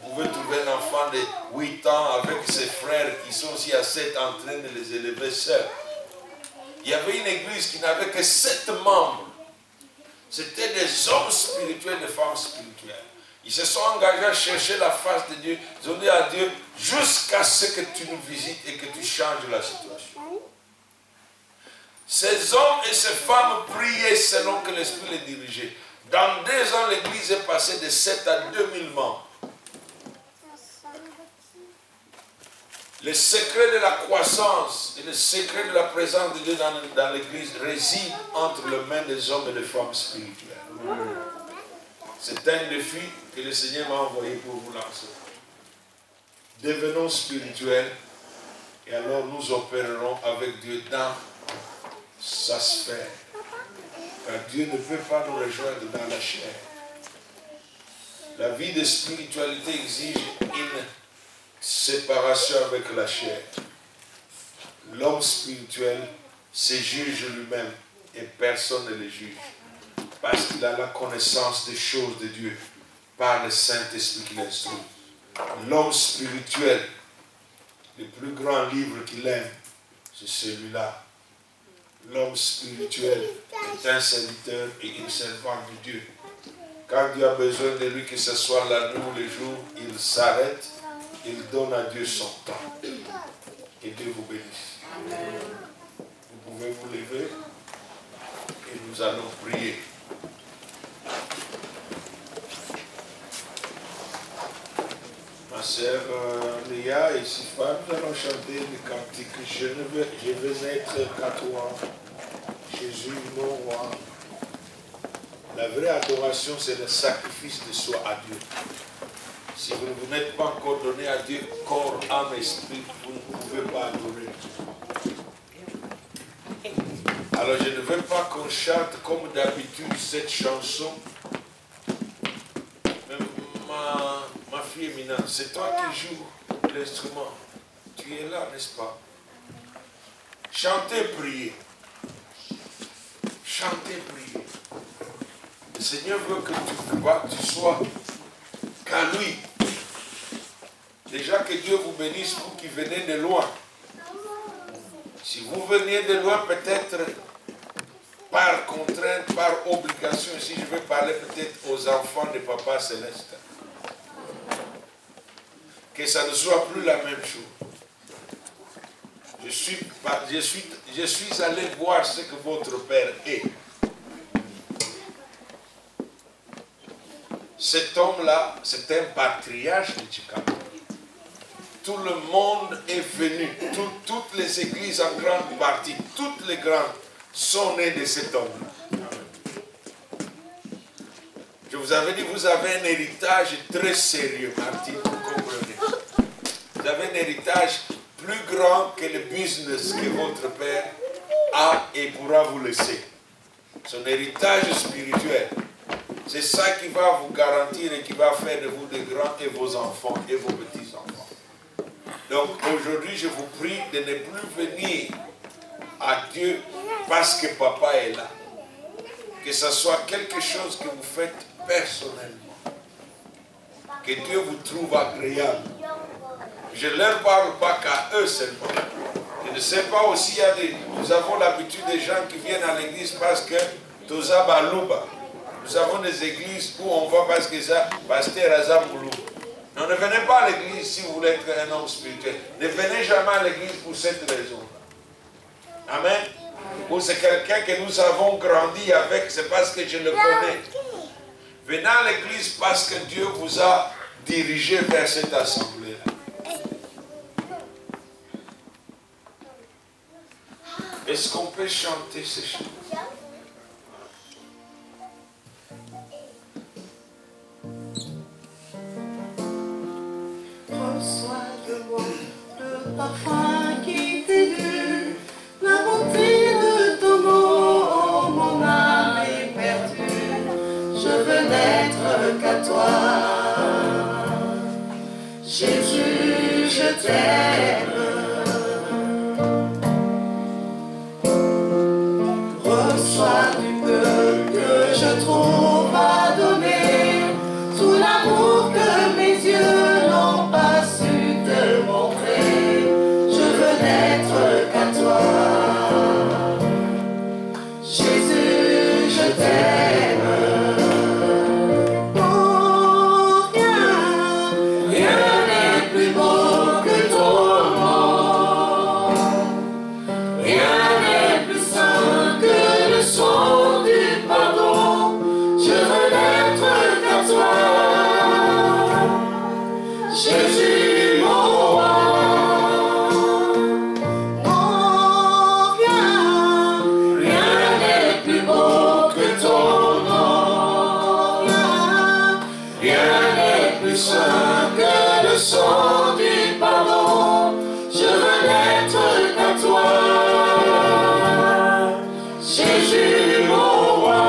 Vous pouvez trouver un enfant de 8 ans avec ses frères qui sont aussi à 7 en train de les élever seuls. Il y avait une église qui n'avait que 7 membres. C'était des hommes spirituels, des femmes spirituelles. Ils se sont engagés à chercher la face de Dieu, donner à Dieu, jusqu'à ce que tu nous visites et que tu changes la situation. Ces hommes et ces femmes priaient selon que l'Esprit les dirigeait. Dans 2 ans, l'église est passée de 7 à 2000 membres. Le secret de la croissance et le secret de la présence de Dieu dans l'église réside entre les mains des hommes et des femmes spirituelles. C'est un défi que le Seigneur m'a envoyé pour vous lancer. Devenons spirituels et alors nous opérerons avec Dieu dans sa sphère. Car Dieu ne peut pas nous rejoindre dans la chair. La vie de spiritualité exige une séparation avec la chair. L'homme spirituel se juge lui-même et personne ne le juge. Parce qu'il a la connaissance des choses de Dieu par le Saint-Esprit qui l'instruit. L'homme spirituel, le plus grand livre qu'il aime, c'est celui-là. L'homme spirituel est un serviteur et une servante de Dieu. Quand Dieu a besoin de lui, que ce soit la nuit ou le jour, il s'arrête, il donne à Dieu son temps. Et Dieu vous bénisse. Vous pouvez vous lever et nous allons prier. Ma sœur Léa et Sifa, nous allons chanter le cantique. Je veux être qu'à toi, Jésus, mon roi. La vraie adoration, c'est le sacrifice de soi à Dieu. Si vous ne vous n'êtes pas encore donné à Dieu, corps, âme, esprit, vous ne pouvez pas adorer. Alors je ne veux pas qu'on chante comme d'habitude cette chanson. Ma fille éminente, c'est toi qui joues l'instrument. Tu es là, n'est-ce pas? Chantez, priez. Chantez, priez. Le Seigneur veut que tu sois qu'à lui. Déjà que Dieu vous bénisse, vous qui venez de loin. Si vous veniez de loin, peut-être par contrainte, par obligation, si je veux parler peut-être aux enfants de Papa Céleste, que ça ne soit plus la même chose. Je suis allé voir ce que votre Père est. Cet homme-là, c'est un patriarche de Chicago. Tout le monde est venu, toutes les églises en grande partie, toutes les grandes sont nées de cet homme-là. Je vous avais dit, vous avez un héritage très sérieux, Martine, vous comprenez. Vous avez un héritage plus grand que le business que votre père a et pourra vous laisser. Son héritage spirituel. C'est ça qui va vous garantir et qui va faire de vous des grands et vos enfants et vos petits-enfants. Donc aujourd'hui, je vous prie de ne plus venir à Dieu parce que papa est là. Que ce soit quelque chose que vous faites personnellement. Que Dieu vous trouve agréable. Je ne leur parle pas qu'à eux seulement. Je ne sais pas aussi, nous avons l'habitude des gens qui viennent à l'église parce que Toza Balouba. Nous avons des églises où on va parce que ça, Pasteur Azamboulou. Non, ne venez pas à l'église si vous voulez être un homme spirituel. Ne venez jamais à l'église pour cette raison. Amen. Ou c'est quelqu'un que nous avons grandi avec, c'est parce que je le connais. Venez à l'église parce que Dieu vous a dirigé vers cette assemblée-là. Est-ce qu'on peut chanter ces chants? Reçois de moi le parfum qui t'est dû, la bonté de ton mot, mon âme est perdue. Je veux n'être qu'à toi. Jésus, je t'aime. Reçois du peu que je trouve à donner, tout l'amour que mes yeux n'ont pas su te montrer. Je veux n'être qu'à toi. plus saint que le sang du pardon. Je veux n'être qu'à toi, Jésus mon roi.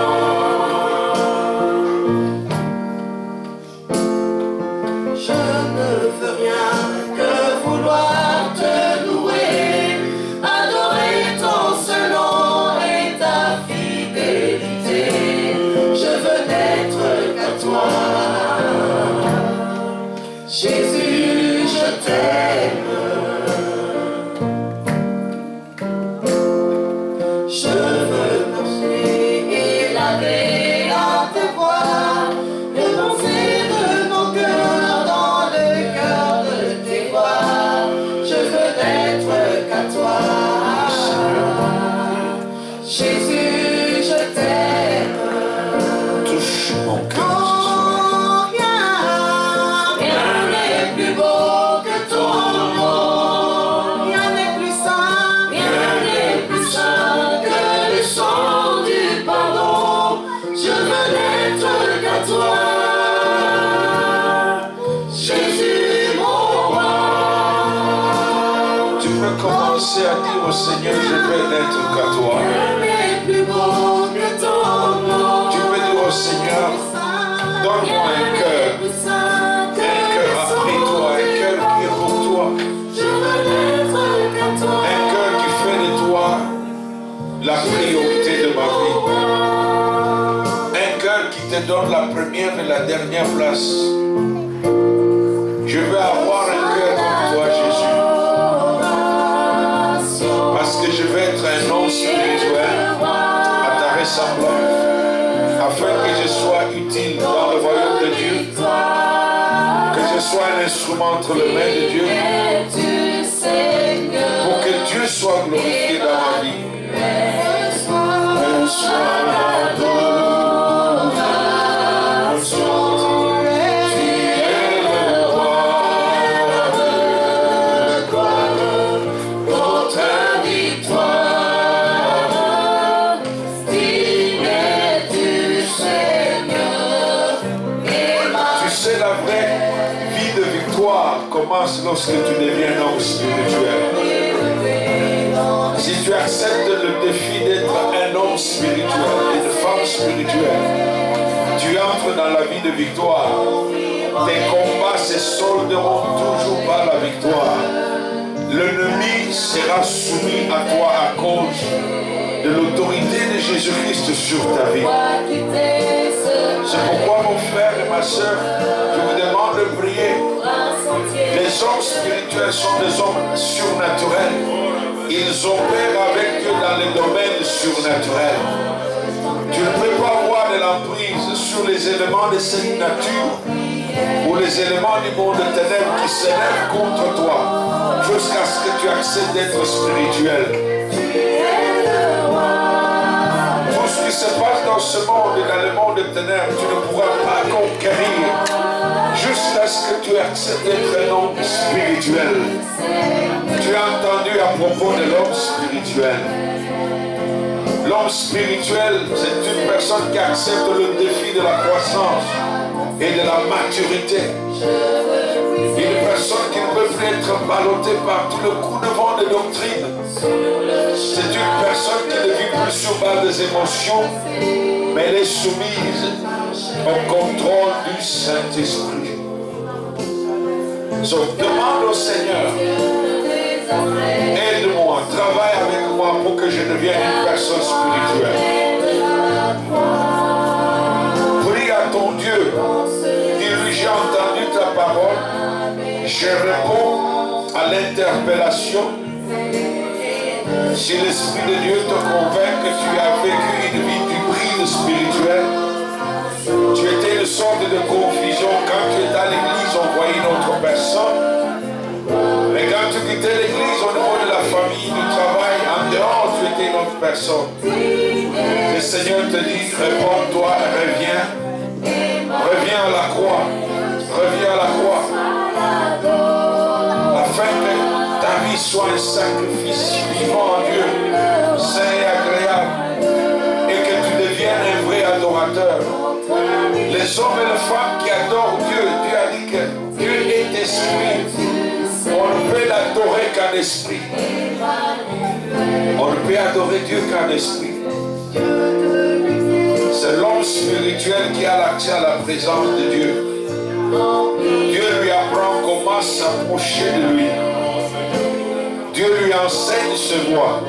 Je ne veux rien que vouloir te louer, adorer ton seul nom et ta fidélité. Je veux n'être qu'à toi, Jésus, je t'aime. Je veux marcher et laver à te voir, le penser de mon cœur dans le cœur de tes voix. Je veux n'être qu'à toi, Jésus, je t'aime. Touche mon cœur. Oh, rien n'est plus beau que ton nom, rien n'est plus saint, rien n'est plus saint que le sang du pardon. Je veux n'être qu'à toi, Jésus mon roi. Tu peux commencer à dire au Seigneur, je veux n'être qu'à toi. Rien n'est plus beau que ton nom. Tu peux dire au Seigneur, donne-moi un cœur après toi, un cœur qui est pour toi, Je veux n'être qu'à toi, un cœur qui fait de toi la priorité de ma vie, un cœur qui te donne la première et la dernière place. Je veux avoir un cœur comme toi, Jésus, parce que je veux être un homme spirituel à ta ressemblance, afin que je sois utile dans le royaume de Dieu, que je sois un instrument entre les mains de Dieu, pour que Dieu soit glorifié dans ma vie. Tu sais, la vraie vie de victoire commence lorsque tu deviens un homme spirituel. Si tu acceptes le défi d'être un homme spirituel, une femme spirituelle, tu entres dans la vie de victoire. Tes combats se solderont toujours par la victoire. L'ennemi sera soumis à toi à cause de l'autorité de Jésus-Christ sur ta vie. C'est pourquoi, mon frère et ma soeur, je vous demande de prier. Les hommes spirituels sont des hommes surnaturels. Ils opèrent avec Dieu dans les domaines surnaturels. Tu ne peux pas avoir de l'emprise sur les éléments de cette nature ou les éléments du monde de ténèbres qui s'élèvent contre toi jusqu'à ce que tu acceptes d'être spirituel. Tout ce qui se passe dans ce monde et dans le monde de ténèbres, tu ne pourras pas conquérir jusqu'à ce que tu acceptes d'être un homme spirituel. Tu as entendu à propos de l'homme spirituel. L'homme spirituel, c'est une personne qui accepte le défi de la croissance et de la maturité. Une personne qui ne peut plus être ballottée par tout le coup de vent des doctrines. C'est une personne qui ne vit plus sur base des émotions, mais elle est soumise au contrôle du Saint-Esprit. Donc demande au Seigneur, aide-moi, travaille avec moi pour que je devienne une personne spirituelle. Prie à ton Dieu, dis-lui, j'ai entendu ta parole, je réponds à l'interpellation. Si l'Esprit de Dieu te convainc que tu as vécu une vie hybride spirituelle, tu étais une sorte de confusion quand tu étais à l'église, on voyait une autre personne. Mais quand tu quittais l'église au niveau de la famille, du travail, en dehors, tu étais une autre personne. Le Seigneur te dit, réponds-toi, reviens. Reviens à la croix. Reviens à la croix. Afin que ta vie soit un sacrifice vivant en Dieu, saint et agréable. Et que tu deviennes un vrai adorateur. Les hommes et les femmes qui adorent Dieu, Dieu a dit que esprit. On ne peut adorer Dieu qu'en esprit. C'est l'homme spirituel qui a l'accès à la présence de Dieu. Dieu lui apprend comment s'approcher de lui. Dieu lui enseigne ce voie.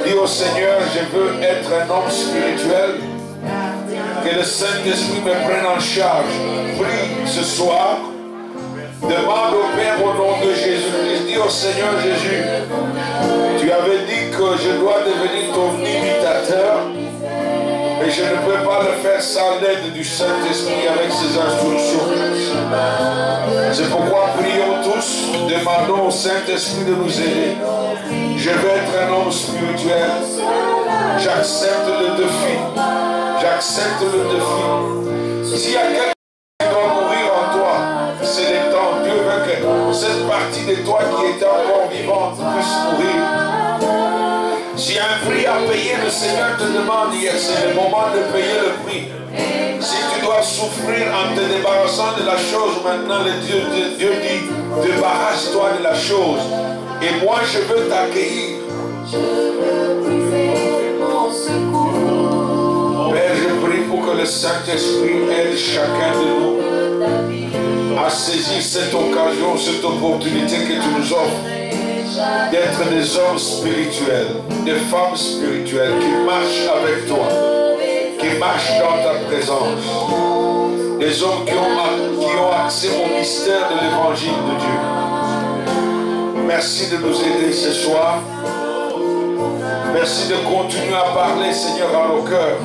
Dis au Seigneur, je veux être un homme spirituel. Que le Saint-Esprit me prenne en charge. Prie ce soir. Demande au Père au nom de Jésus-Christ. Dis au Seigneur Jésus, tu avais dit que je dois devenir ton imitateur, mais je ne peux pas le faire sans l'aide du Saint-Esprit avec ses instructions. C'est pourquoi prions tous, demandons au Saint-Esprit de nous aider. Je veux être un homme spirituel. J'accepte le défi. J'accepte le défi. S'il y a quelqu'un qui doit mourir en toi, c'est le temps. Dieu veut que cette partie de toi qui était encore vivante puisse mourir. S'il y a un prix à payer, le Seigneur te demande hier, c'est le moment de payer le prix. Si tu dois souffrir en te débarrassant de la chose, maintenant Dieu dit, débarrasse-toi de la chose. Et moi je veux t'accueillir. Père, je prie pour que le Saint-Esprit aide chacun de nous à saisir cette occasion, cette opportunité que tu nous offres, d'être des hommes spirituels, des femmes spirituelles qui marchent avec toi, qui marchent dans ta présence, des hommes qui ont accès au mystère de l'évangile de Dieu. Merci de nous aider ce soir. Merci de continuer à parler, Seigneur, à nos cœurs.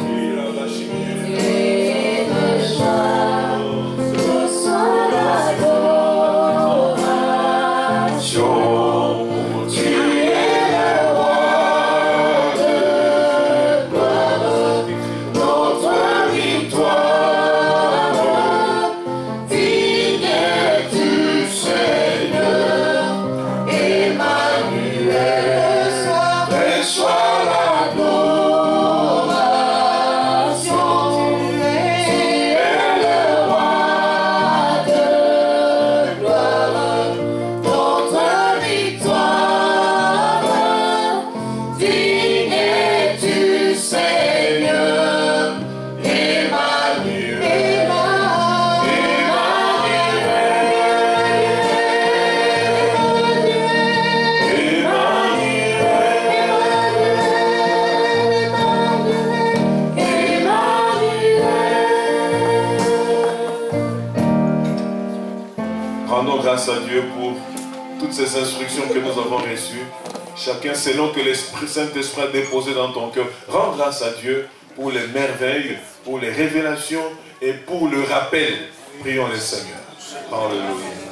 Grâce à Dieu pour toutes ces instructions que nous avons reçues. Chacun selon que l'Esprit Saint-Esprit a déposé dans ton cœur. Rends grâce à Dieu pour les merveilles, pour les révélations et pour le rappel. Prions le Seigneur. Alléluia.